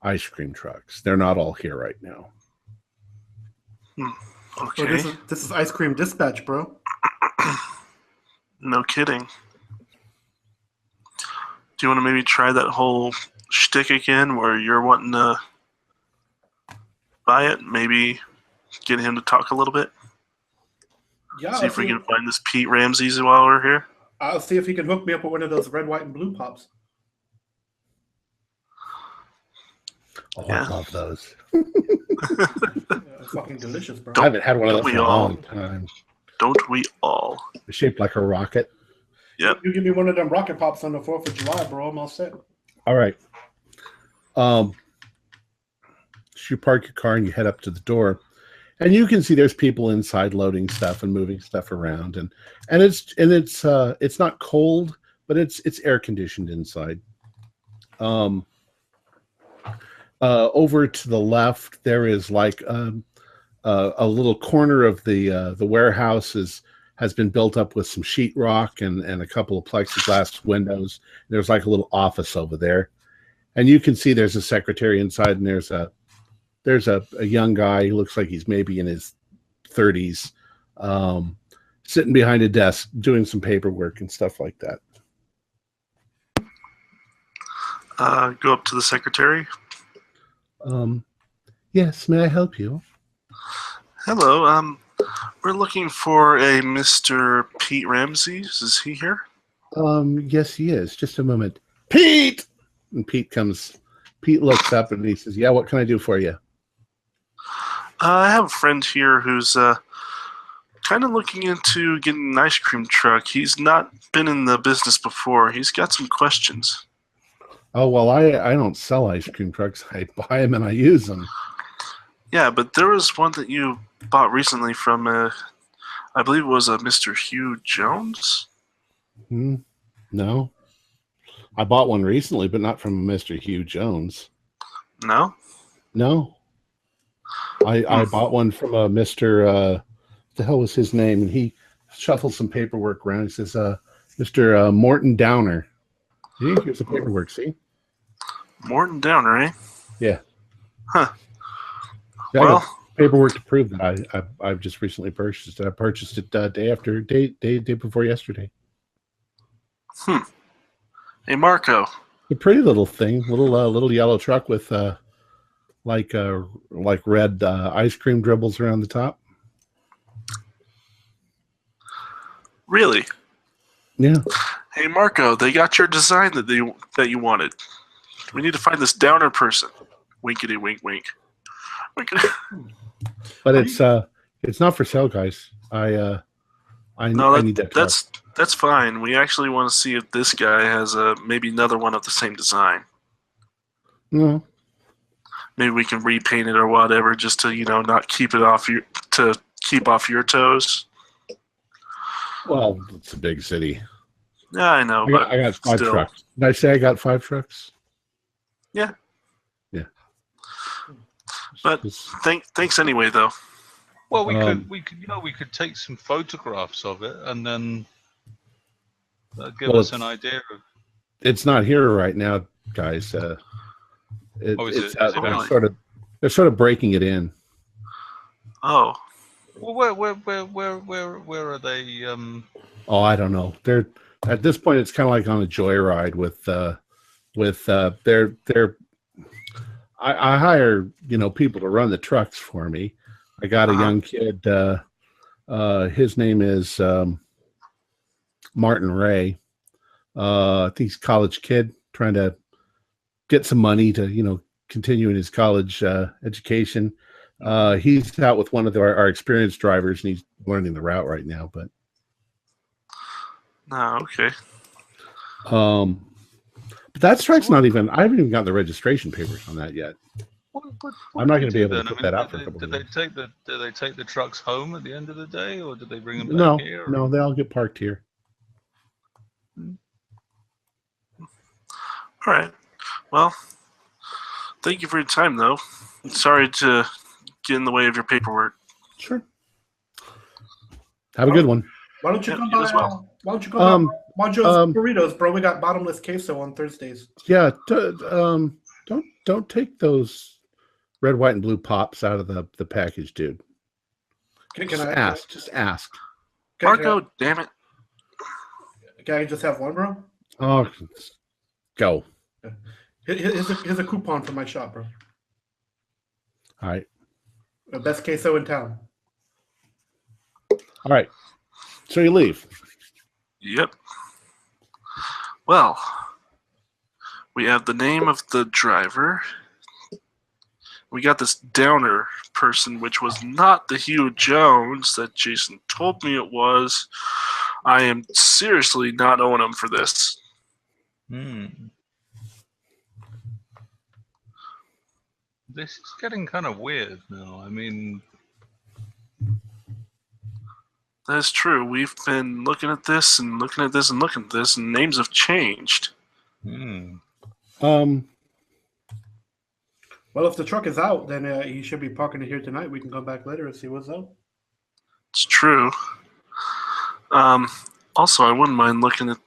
ice cream trucks. They're not all here right now. Okay. So this is ice cream dispatch, bro. No kidding. Do you want to maybe try that whole shtick again where you're wanting to buy it? Maybe get him to talk a little bit? Yeah, See if we can find this Pete Ramses while we're here. I'll see if he can hook me up with one of those red, white, and blue pops. Oh, Yeah. I love those. Fucking delicious, bro. I haven't had one of those in a long time. Don't we all? It's shaped like a rocket. Yep. You give me one of them rocket pops on the 4th of July, bro. I'm all set. All right. So you park your car and you head up to the door, and you can see there's people inside loading stuff and moving stuff around, and it's not cold, but it's air conditioned inside. Over to the left, there is like a little corner of the warehouse has been built up with some sheetrock and a couple of plexiglass windows. There's like a little office over there, and you can see there's a secretary inside, and there's a young guy who looks like he's maybe in his 30s, sitting behind a desk doing some paperwork and stuff like that. Go up to the secretary. Yes, may I help you? Hello. We're looking for a Mr. Pete Ramses. Is he here? Yes, he is. Just a moment. Pete! And Pete looks up and he says, yeah, what can I do for you? I have a friend here who's kind of looking into getting an ice cream truck. He's not been in the business before. He's got some questions. Oh, well, I don't sell ice cream trucks. I buy them and I use them. Yeah, but there was one that you bought recently from, I believe it was a Mr. Hugh Jones? No. I bought one recently, but not from Mr. Hugh Jones. No? No. I bought one from a Mr. The hell was his name? And he shuffled some paperwork around. He says, Mr. Morton Downer. Here's the paperwork, see? Morton Downer, eh? Yeah. Huh. Yeah, Well, paperwork to prove that I've just recently purchased it. I purchased it day before yesterday. Hey, Marco. A pretty little thing, little yellow truck with like red ice cream dribbles around the top. Really? Yeah. Hey, Marco, they got your design that you wanted. We need to find this Downer person. Winkety wink wink. But it's not for sale, guys. I need that truck. That's fine. We actually want to see if this guy has maybe another one of the same design. No. Maybe we can repaint it or whatever, just to not keep it off your toes. Well, it's a big city. Yeah, I know. I got 5 trucks. Did I say I got 5 trucks? Yeah. Yeah. But thanks anyway, though. Well, we could take some photographs of it and then give us an idea of. It's not here right now, guys. They're sort of breaking it in. Oh. Well, where are they? Oh, I don't know. They're at this point. It's kind of like on a joyride with their. I hire people to run the trucks for me. I got a young kid. His name is Martin Ray. I think he's a college kid trying to get some money to continue in his college education. He's out with one of our experienced drivers, and he's learning the route right now. But okay. But that strike's not even. I haven't even got the registration papers on that yet. What I'm not going to be able then? to put that out for a couple of Do days. they take the trucks home at the end of the day, or do they bring them back No, here? no, they all get parked here. All right. Well, thank you for your time, though. Sorry to get in the way of your paperwork. Sure. Have a good one. Why don't you come by? Why don't you Um, come by Joe's Burritos, bro? We got bottomless queso on Thursdays. Yeah. Don't take those red, white, and blue pops out of the package, dude. Just ask. Marco, damn it. Can I just have one, bro? Oh, go. Here's a coupon for my shop, bro. All right. The best queso in town. All right. So you leave. Yep. Well, we have the name of the driver. We got this Downer person, which was not the Hugh Jones that Jason told me it was. I am seriously not owing him for this. This is getting kind of weird now. I mean, That's true. We've been looking at this and looking at this and looking at this, and names have changed. Um, Well, if the truck is out, then he should be parking it here tonight. We can come back later and see what's up. It's true. Also, I wouldn't mind looking at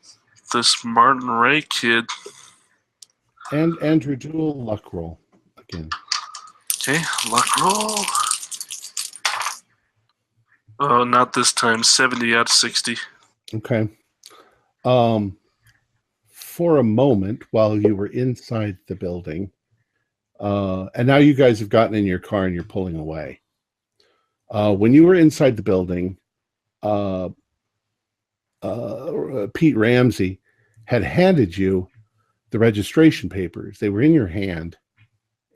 this Martin Ray kid. and Andrew, do a luck roll again. Okay, luck roll. Oh, not this time. 70 out of 60. Okay. For a moment, while you were inside the building, and now you guys have gotten in your car and you're pulling away. When you were inside the building, Pete Ramsey had handed you the registration papers. They were in your hand,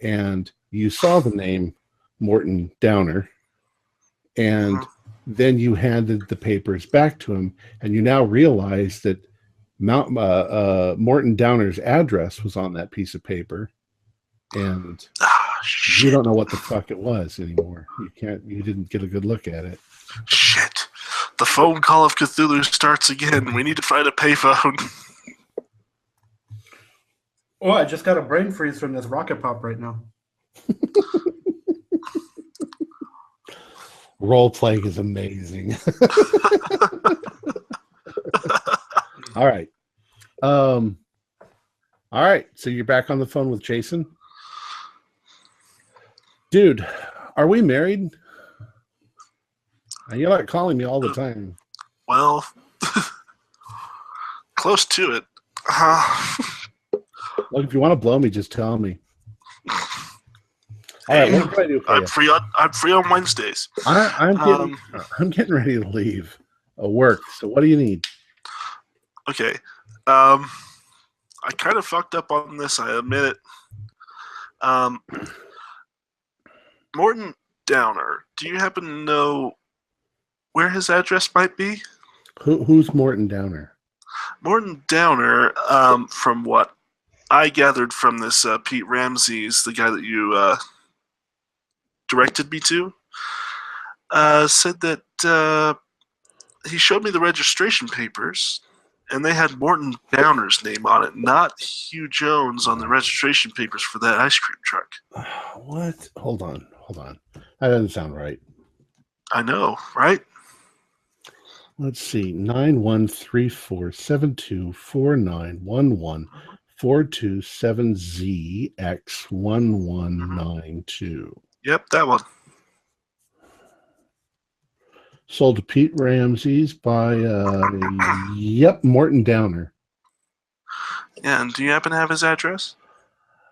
and you saw the name Morton Downer, and then you handed the papers back to him, and you now realize that Morton Downer's address was on that piece of paper, and you don't know what the fuck it was anymore. You didn't get a good look at it. Shit. The phone Call of Cthulhu starts again. We need to find a payphone. Oh, I just got a brain freeze from this rocket pop right now. Role playing is amazing. All right. All right. So you're back on the phone with Jason. Dude, are we married? You're not calling me all the time. Well, close to it. Look, if you want to blow me, just tell me. All right, what can I do for you? I'm free on Wednesdays. I'm getting ready to leave work. So what do you need? Okay. I kind of fucked up on this, I admit it. Morton Downer, do you happen to know where his address might be? Who's Morton Downer? Morton Downer, from what I gathered from this Pete Ramsey's, the guy that you directed me to, said that he showed me the registration papers, and they had Morton Downer's name on it, not Hugh Jones on the registration papers for that ice cream truck. What? Hold on. That doesn't sound right. I know, right? Let's see. 913472491147ZX1192. Yep, that one. Sold to Pete Ramsey's by Morton Downer. Yeah, and do you happen to have his address?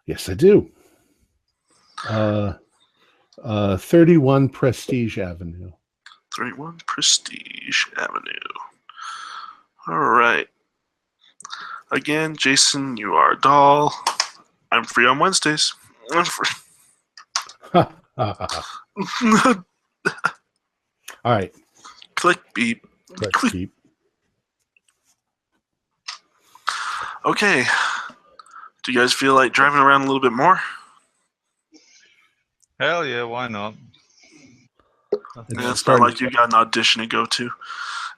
Yes, I do. 31 Prestige Avenue. 31 Prestige Avenue. All right. Again, Jason, you are a doll. I'm free on Wednesdays. I'm free. All right. Click beep. Click beep. Okay. Do you guys feel like driving around a little bit more? Hell yeah, why not? Yeah, it's not like you got an audition to go to.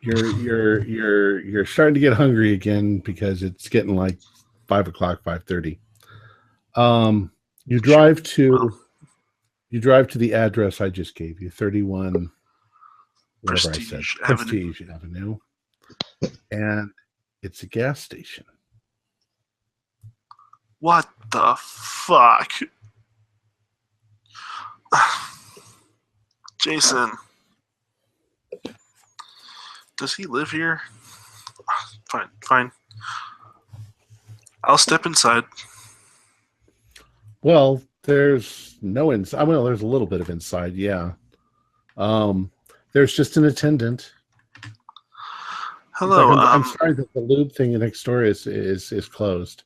You're starting to get hungry again because it's getting like 5 o'clock, 5:30. You drive to the address I just gave you, 31 Prestige Avenue, and it's a gas station. What the fuck? Jason, does he live here? Fine. I'll step inside. Well, there's no inside. Well, there's a little bit of inside, yeah. There's just an attendant. Hello. I'm sorry that the lube thing next door is closed.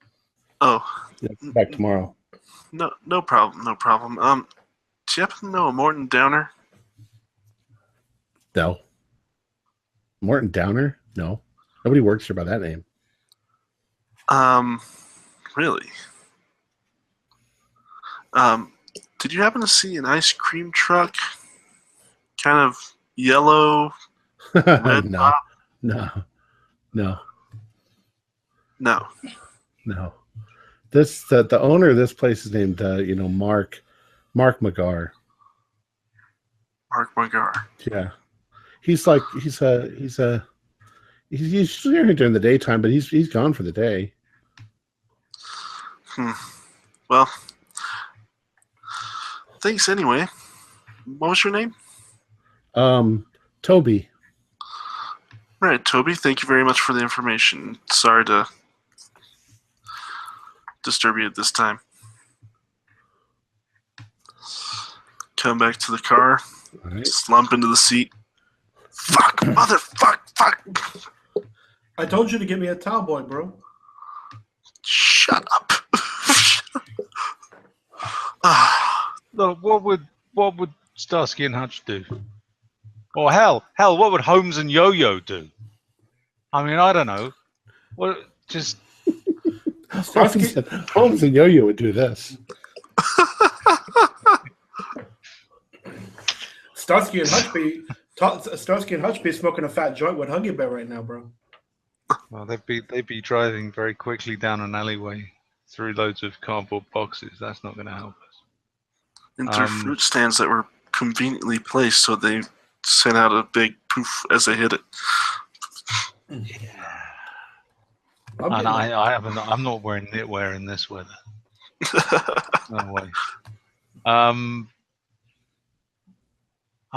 Oh. Yeah, back tomorrow. No problem. No problem. Do you happen to know a Morton Downer? No. Morton Downer? No. Nobody works here by that name. Really? Did you happen to see an ice cream truck? Kind of yellow, red No. top? No. No. The owner of this place is named Mark McGar. Mark Magar. Yeah. He's here during the daytime, but he's gone for the day. Well, thanks anyway. What was your name? Toby. Right, Toby, thank you very much for the information. Sorry to disturb you at this time. Come back to the car. All right. Slump into the seat. Fuck, fuck. I told you to get me a towel boy, bro. Shut up. Look, what would Starsky and Hutch do? Or hell, what would Holmes and Yo-Yo do? I mean, I don't know. What just Holmes and Yo-Yo would do this. Starsky and Hutch be smoking a fat joint with Huggy Bear right now, bro. Well, they'd be driving very quickly down an alleyway through loads of cardboard boxes. That's not going to help us. And through fruit stands that were conveniently placed, so they sent out a big poof as they hit it. Yeah. And I'm not wearing knitwear in this weather. No way. I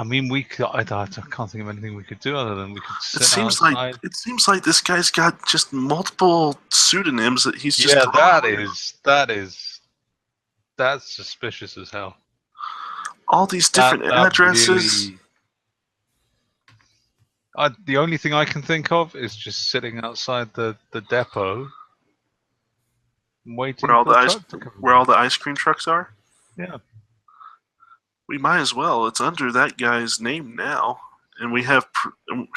mean, I can't think of anything we could do other than we could sit outside. It seems like this guy's got just multiple pseudonyms that he's just. Yeah, that's suspicious as hell. All these different addresses. Really, the only thing I can think of is just sitting outside the depot, waiting where all for the ice cream trucks are. Yeah. We might as well. It's under that guy's name now. And we have,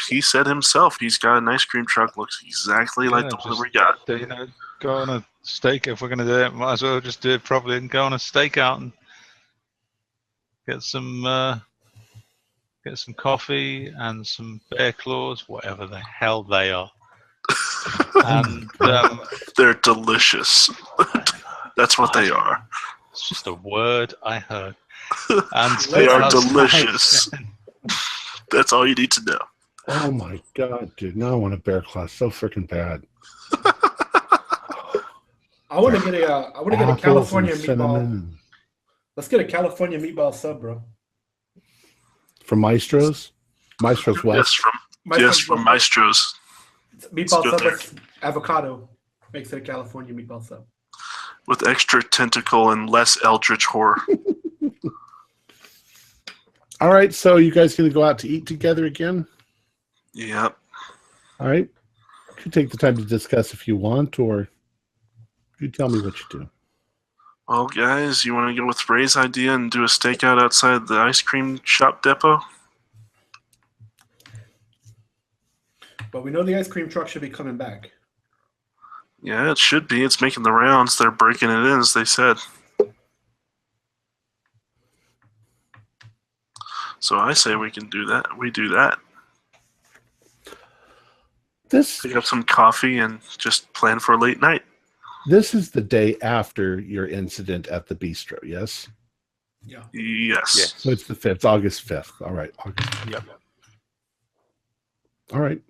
he said himself, he's got an ice cream truck, looks exactly like the one that we got. Go on a steak. If we're going to do it, might as well just do it properly and go on a stakeout and get some coffee and some bear claws, whatever the hell they are. And they're delicious. That's what they are. It's just a word I heard. And they are delicious. That's all you need to know. Oh my god, dude! Now I want a bear claw so freaking bad. I want to get a California meatball. Let's get a California meatball sub, bro. From Maestro's West. Yes, from Maestro's. Meatball sub with avocado makes it a California meatball sub. With extra tentacle and less eldritch horror. All right, so you guys going to go out to eat together again? Yep. All right. You can take the time to discuss if you want, or you tell me what you do. Well, guys, you want to go with Ray's idea and do a stakeout outside the ice cream shop depot? But we know the ice cream truck should be coming back. Yeah, it should be. It's making the rounds. They're breaking it in, as they said. So I say we can do that. We do that. Pick up some coffee and just plan for a late night. This is the day after your incident at the bistro, yes? Yeah. Yes. So it's the 5th, it's August 5th. All right. August 5th. Yep. All right.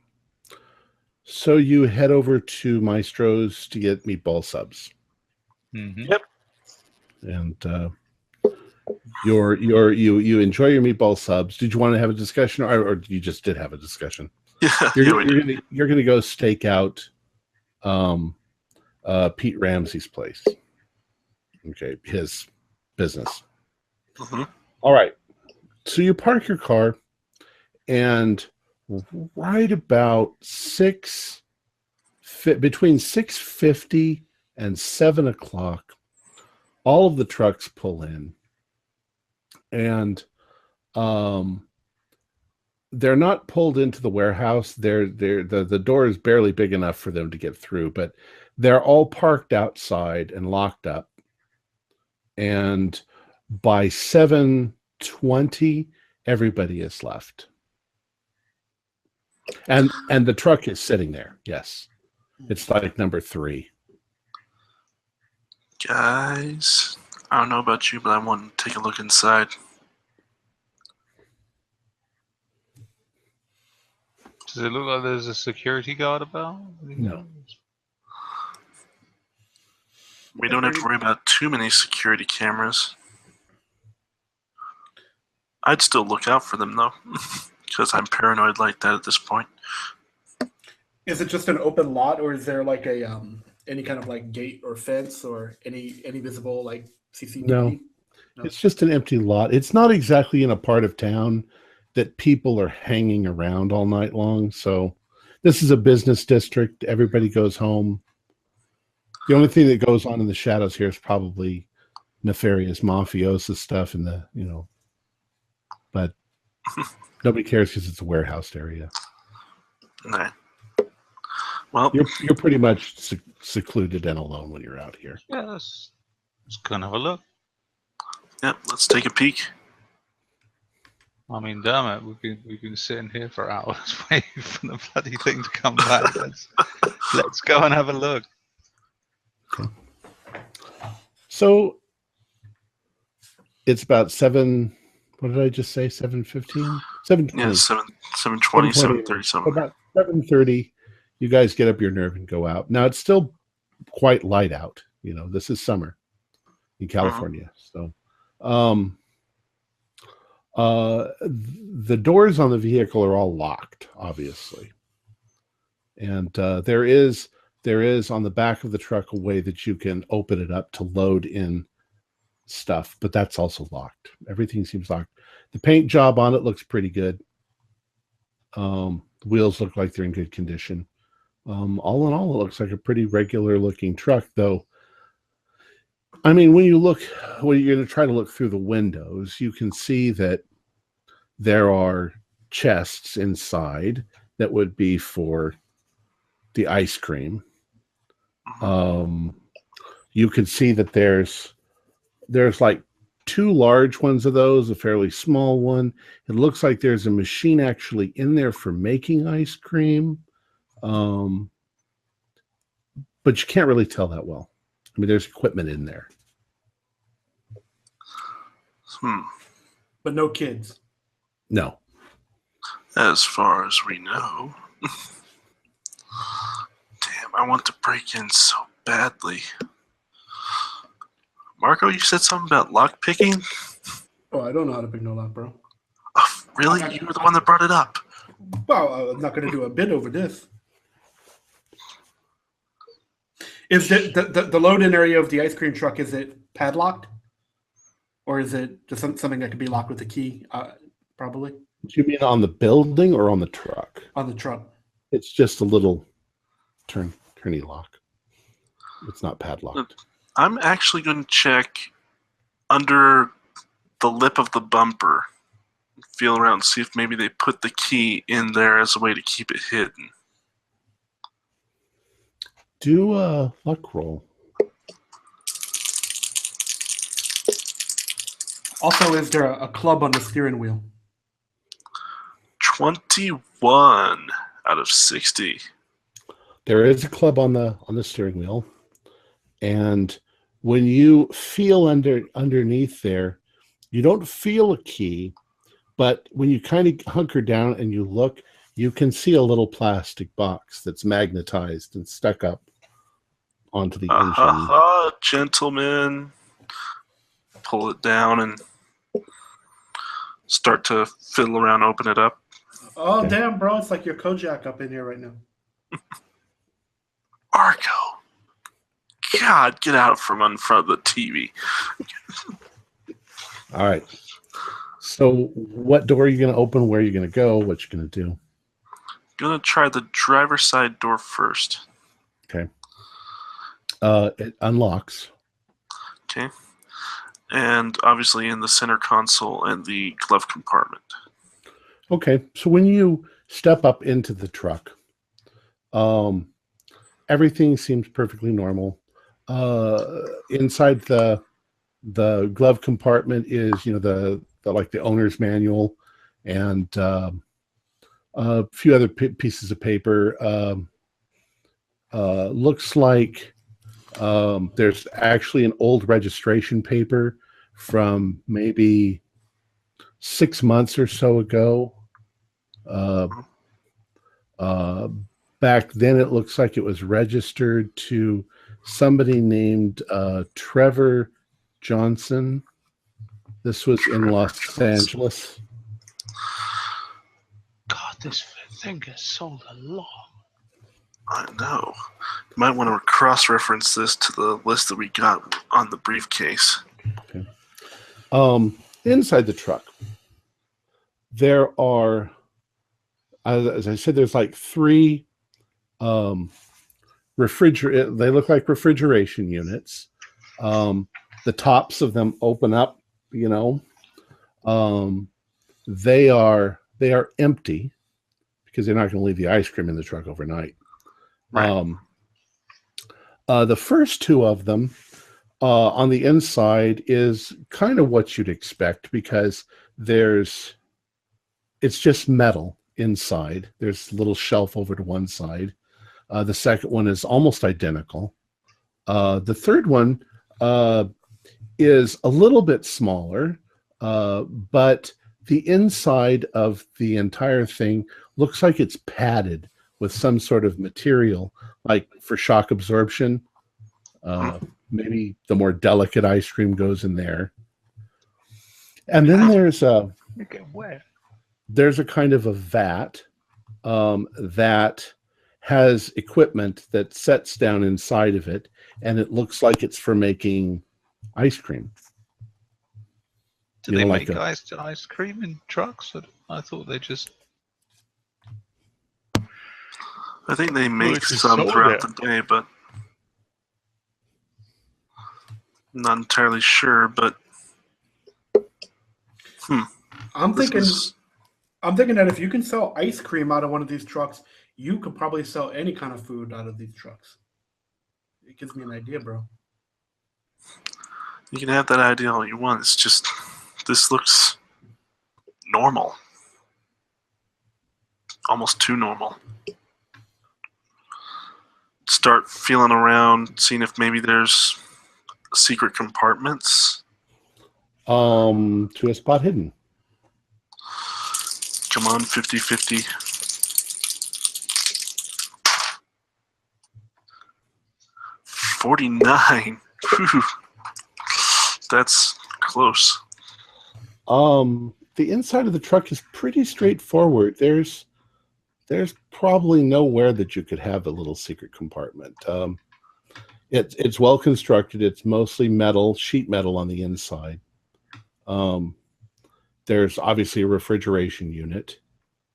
So you head over to Maestro's to get meatball subs. Mm-hmm. Yep. And you enjoy your meatball subs. Did you want to have a discussion, or you just did have a discussion? Yeah. You're gonna go stake out Pete Ramsey's place. Okay, his business. Mm-hmm. All right. So you park your car, and right about between 6:50 and 7 o'clock, all of the trucks pull in, and they're not pulled into the warehouse. The door is barely big enough for them to get through, but they're all parked outside and locked up. And by 7:20, everybody is left. And the truck is sitting there. Yes. It's like number 3. Guys, I don't know about you, but I want to take a look inside. Does it look like there's a security guard about? No. We don't have to worry about too many security cameras. I'd still look out for them, though, because I'm paranoid like that at this point. Is it just an open lot, or is there like a any kind of like gate or fence or any visible like CCTV? No. It's just an empty lot. It's not exactly in a part of town that people are hanging around all night long. So this is a business district. Everybody goes home. The only thing that goes on in the shadows here is probably nefarious mafiosa stuff in the, but nobody cares because it's a warehouse area. Nah. Well, you're pretty much secluded and alone when you're out here. Yeah, let's go and have a look. Yeah, let's take a peek. I mean, damn it, we've been sitting here for hours waiting for the bloody thing to come back. Let's go and have a look. Okay. So it's about 7. What did I just say? 7:15? 7:20. Yeah, 7:20, 7:30 something. About 7:30, you guys get up your nerve and go out. Now it's still quite light out. This is summer in California. So the doors on the vehicle are all locked, obviously. And there is on the back of the truck a way that you can open it up to load in stuff, but that's also locked. Everything seems locked. The paint job on it looks pretty good. The wheels look like they're in good condition. All in all, it looks like a pretty regular looking truck, though. I mean, when you're going to try to look through the windows, you can see that there are chests inside that would be for the ice cream. You can see that there's like 2 large ones of those, a fairly small one. It looks like there's a machine actually in there for making ice cream. But you can't really tell that well. I mean, there's equipment in there. But no kids. No. As far as we know. Damn, I want to break in so badly. Marco, you said something about lock picking? Oh, I don't know how to pick no lock, bro. Oh, really? You were the one that brought it up. Well, I'm not going to do a bid over this. Is the load-in area of the ice cream truck, is it padlocked? Or is it just something that could be locked with a key, probably? Do you mean on the building or on the truck? On the truck. It's just a little turny lock. It's not padlocked. I'm actually going to check under the lip of the bumper. Feel around and see if maybe they put the key in there as a way to keep it hidden. Do a luck roll. Also, is there a club on the steering wheel? 21 out of 60. There is a club on the steering wheel, and when you feel underneath there, you don't feel a key, but when you kind of hunker down and you look, you can see a little plastic box that's magnetized and stuck up onto the engine. Gentlemen, pull it down and start to fiddle around, open it up. Oh, okay. Damn, bro. It's like your Kojak up in here right now. Argo. God, get out from in front of the TV. All right. So what door are you going to open? Where are you going to go? What you going to do? Gonna try the driver's side door first. Okay. It unlocks. Okay. And obviously in the center console and the glove compartment. Okay. So when you step up into the truck, everything seems perfectly normal. Inside the glove compartment is, the like the owner's manual and a few other pieces of paper. Looks like there's actually an old registration paper from maybe 6 months or so ago. Back then, it looks like it was registered to somebody named Trevor Johnson. This was in Los Angeles. God, this thing has sold a lot. I know. You might want to cross-reference this to the list that we got on the briefcase. Okay. Inside the truck, there are, as I said, there's like 3 they look like refrigeration units. The tops of them open up, they are empty because they're not going to leave the ice cream in the truck overnight. Right. The first 2 of them on the inside is kind of what you'd expect because it's just metal inside. There's a little shelf over to one side. The second one is almost identical. The third one is a little bit smaller, but the inside of the entire thing looks like it's padded with some sort of material, like for shock absorption. Maybe the more delicate ice cream goes in there. And then there's a kind of a vat that has equipment that sets down inside of it, and it looks like it's for making ice cream. Do they make ice cream in trucks? I thought they just... I think they make some throughout the day, but I'm not entirely sure. But I'm thinking that if you can sell ice cream out of one of these trucks, you could probably sell any kind of food out of these trucks. It gives me an idea, bro. You can have that idea all you want. It's just, this looks normal. Almost too normal. Start feeling around, seeing if maybe there's secret compartments. To a spot hidden. Come on, 50-50. 49. Whew. That's close. The inside of the truck is pretty straightforward. There's probably nowhere that you could have a little secret compartment. It's well constructed. It's mostly metal, sheet metal on the inside. There's obviously a refrigeration unit,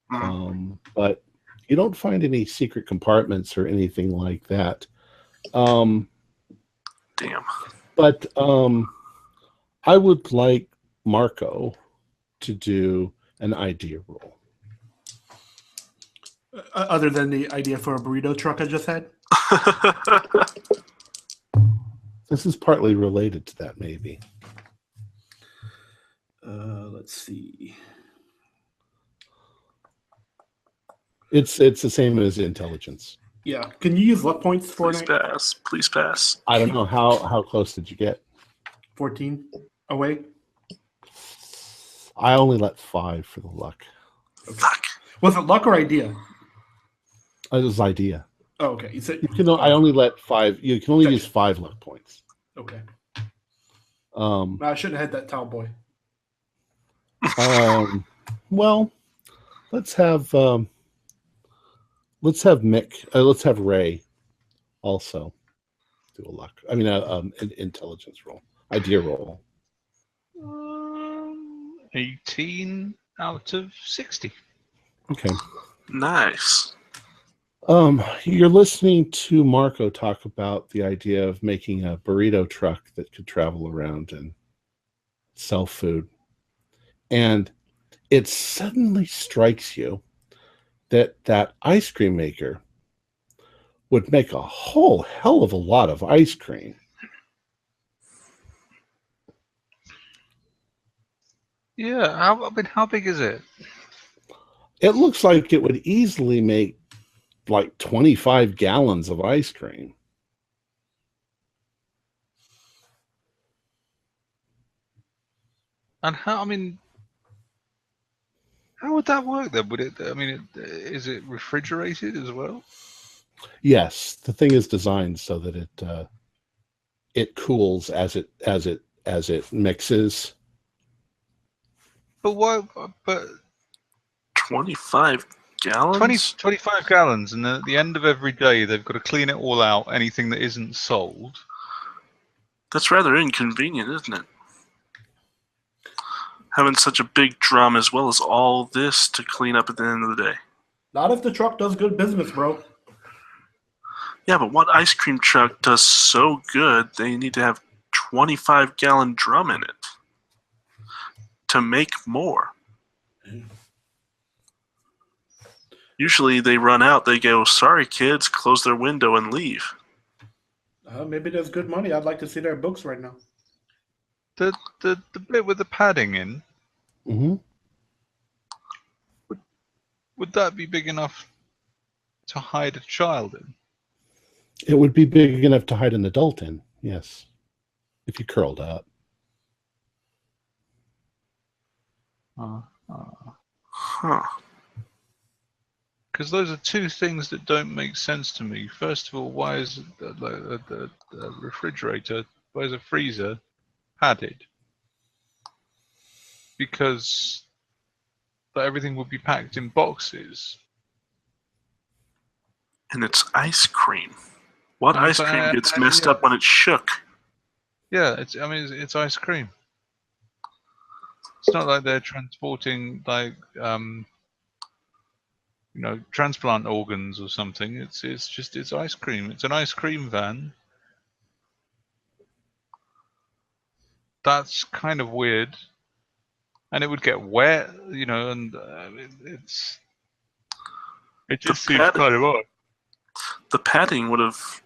but you don't find any secret compartments or anything like that. Damn. But I would like Marco to do an idea roll. Other than the idea for a burrito truck I just had? This is partly related to that, maybe. Let's see. It's the same as intelligence. Yeah. Can you use luck points for Please pass. Please pass. I don't know how close did you get? 14 away? I only let 5 for the luck. Fuck. Was it luck or idea? It was idea. Oh, okay. You said I only let 5. You can only use 5 luck points. Okay. I shouldn't have had that towel boy. Well, let's have Mick. Let's have Ray also do a luck. I mean, an intelligence roll, idea roll. 18 out of 60. Okay. Nice. You're listening to Marco talk about the idea of making a burrito truck that could travel around and sell food. And it suddenly strikes you that that ice cream maker would make a whole hell of a lot of ice cream. Yeah, how big is it? It looks like it would easily make like 25 gallons of ice cream. And how would that work then? Would it? Is it refrigerated as well? Yes, the thing is designed so that it cools as it mixes. But why? But 25 gallons? 25 gallons, and then at the end of every day, they've got to clean it all out. Anything that isn't sold. That's rather inconvenient, isn't it? Having such a big drum as well as all this to clean up at the end of the day. Not if the truck does good business, bro. Yeah, but what ice cream truck does so good they need to have 25-gallon drum in it to make more? Usually they run out, they go, sorry kids, close their window and leave. Maybe there's good money. I'd like to see their books right now. The bit with the padding in, Mm-hmm. would that be big enough to hide a child in? It would be big enough to hide an adult in, yes, if you curled up. Huh. Because those are two things that don't make sense to me. First of all, why is the refrigerator, why is a freezer padded? Because everything would be packed in boxes. And it's ice cream. What ice cream gets messed yeah. up when it's shook? Yeah, it's ice cream. It's not like they're transporting transplant organs or something. It's ice cream. It's an ice cream van. That's kind of weird. And it would get wet, and it just seems kind of odd. The padding would have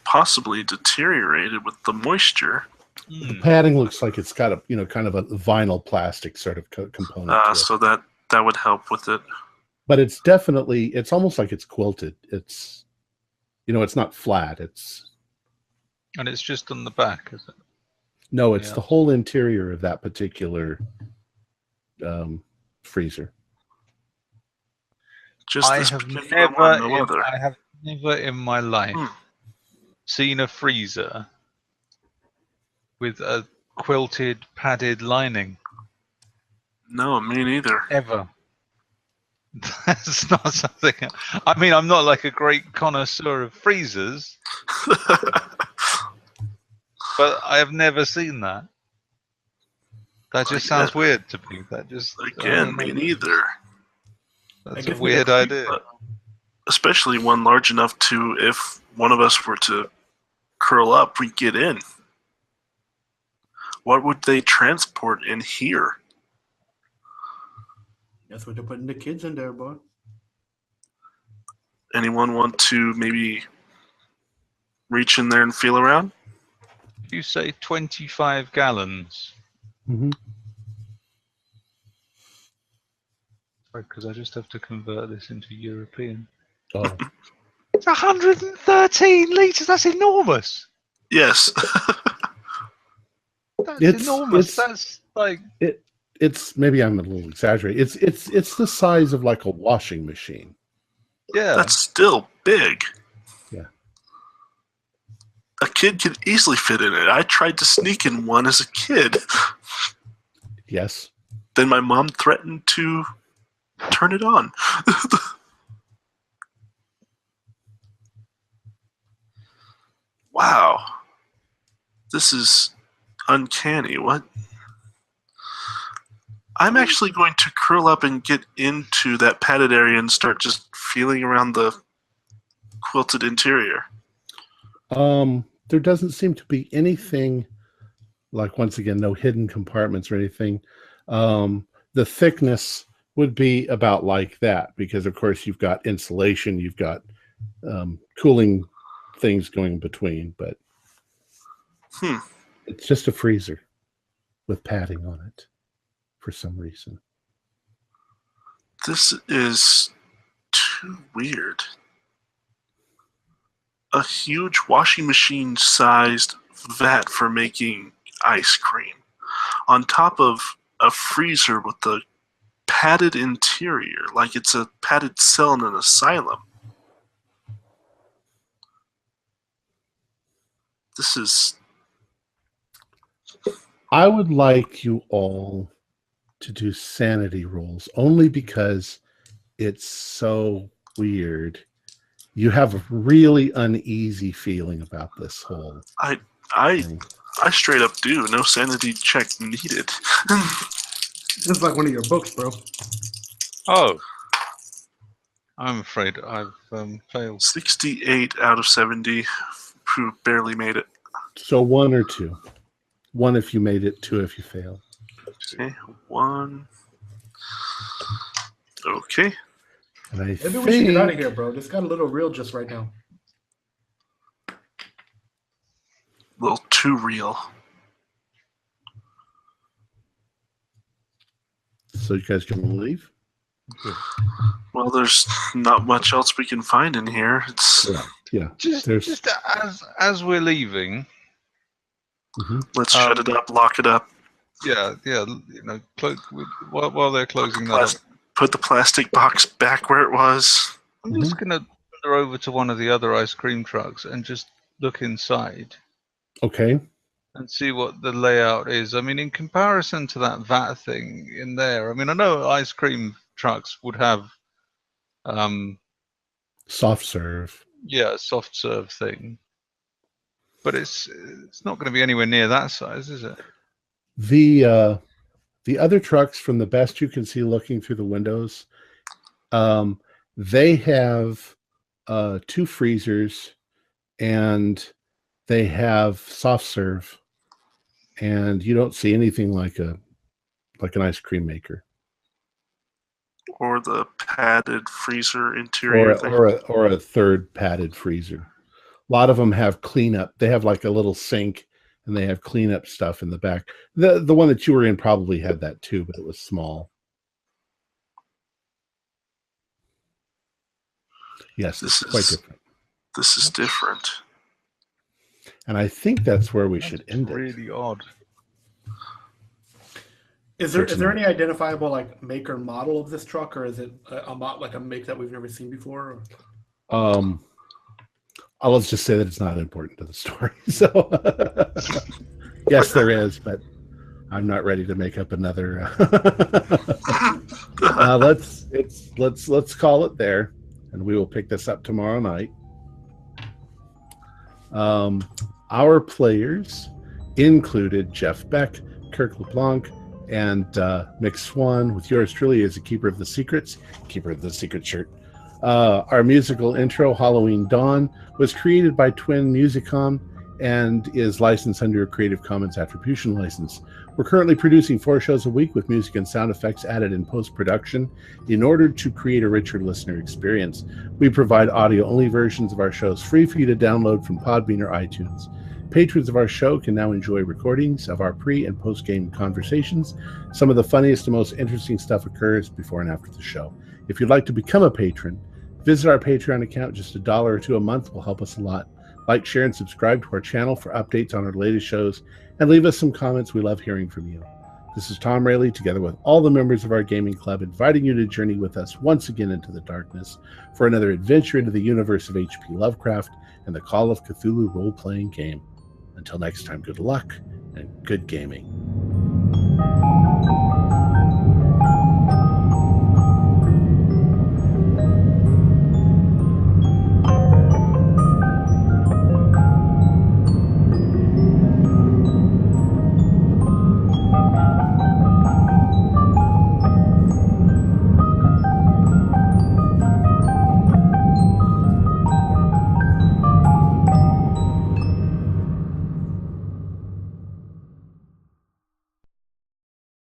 possibly deteriorated with the moisture. The padding looks like it's got a kind of a vinyl plastic sort of component. So that would help with it. But it's definitely, it's almost like it's quilted. It's, it's not flat. And it's just on the back, is it? No, it's the whole interior of that particular freezer. I have never in my life seen a freezer with a quilted, padded lining. No, me neither. Ever. That's not something. I'm not like a great connoisseur of freezers, but I have never seen that. That just sounds weird to me. That just me neither. That's a weird idea. Especially one large enough to, if one of us were to curl up, we get in. What would they transport in here? That's what they're putting the kids in there, boy. Anyone want to maybe reach in there and feel around? You say 25 gallons. Mm-hmm. Sorry, because I just have to convert this into European. Oh. It's 113 litres. That's enormous. Yes. That's enormous. That's like it's maybe I'm a little exaggerating. It's the size of like a washing machine. Yeah. That's still big. Yeah. A kid could easily fit in it. I tried to sneak in one as a kid. Yes. Then my mom threatened to turn it on. Wow. This is uncanny. What? I'm actually going to curl up and get into that padded area and start just feeling around the quilted interior. There doesn't seem to be anything, like, once again, no hidden compartments or anything. The thickness would be about like that because, of course, you've got insulation, you've got cooling things going between, but it's just a freezer with padding on it for some reason. This is too weird. A huge washing machine sized vat for making ice cream on top of a freezer with the padded interior, like it's a padded cell in an asylum. This is... I would like you all to do sanity rolls, only because it's so weird. You have a really uneasy feeling about this whole thing. I straight up do. No sanity check needed. This is like one of your books, bro. Oh. I'm afraid I've failed. 68 out of 70. Who barely made it. So 1 or 2. 1 if you made it, 2 if you failed. Okay, 1. Okay. And I Maybe think... we should get out of here, bro. This got a little real just right now. A little too real. So you guys can leave? Well, there's not much else we can find in here. It's Yeah. Just as we're leaving, let's shut it up, lock it up. Yeah. While they're closing that up, Put the plastic box back where it was. I'm just gonna wander over to one of the other ice cream trucks and just look inside. Okay. And see what the layout is. I mean, in comparison to that vat thing in there, I mean, I know ice cream trucks would have Soft serve. Yeah, a soft serve thing. But it's not going to be anywhere near that size, is it? The other trucks, from the best you can see looking through the windows, they have 2 freezers and they have soft serve, and you don't see anything like an ice cream maker. Or the padded freezer interior thing. Or a third padded freezer. A lot of them have cleanup. They have like a little sink, and they have cleanup stuff in the back. The one that you were in probably had that too, but it was small. Yes, it's quite different. This is different. And I think that's where we should end it. Really odd. Is there any identifiable like make or model of this truck, or is it like a make that we've never seen before? Let's just say that it's not important to the story. So yes, there is, but I'm not ready to make up another. Let's call it there, and we will pick this up tomorrow night. Our players included Jeff Beck, Kirk LeBlanc, and Mick Swan, with yours truly as a Keeper of the Secrets, Keeper of the Secret shirt. Our musical intro, Halloween Dawn, was created by Twin Musicom and is licensed under a Creative Commons Attribution license. We're currently producing 4 shows a week with music and sound effects added in post-production in order to create a richer listener experience. We provide audio-only versions of our shows free for you to download from Podbean or iTunes. Patrons of our show can now enjoy recordings of our pre- and post-game conversations. Some of the funniest and most interesting stuff occurs before and after the show. If you'd like to become a patron, visit our Patreon account. Just $1 or $2 a month will help us a lot. Like, share, and subscribe to our channel for updates on our latest shows, and leave us some comments. We love hearing from you. This is Tom Rayleigh, together with all the members of our gaming club, inviting you to journey with us once again into the darkness for another adventure into the universe of H.P. Lovecraft and the Call of Cthulhu role-playing game. Until next time, good luck and good gaming.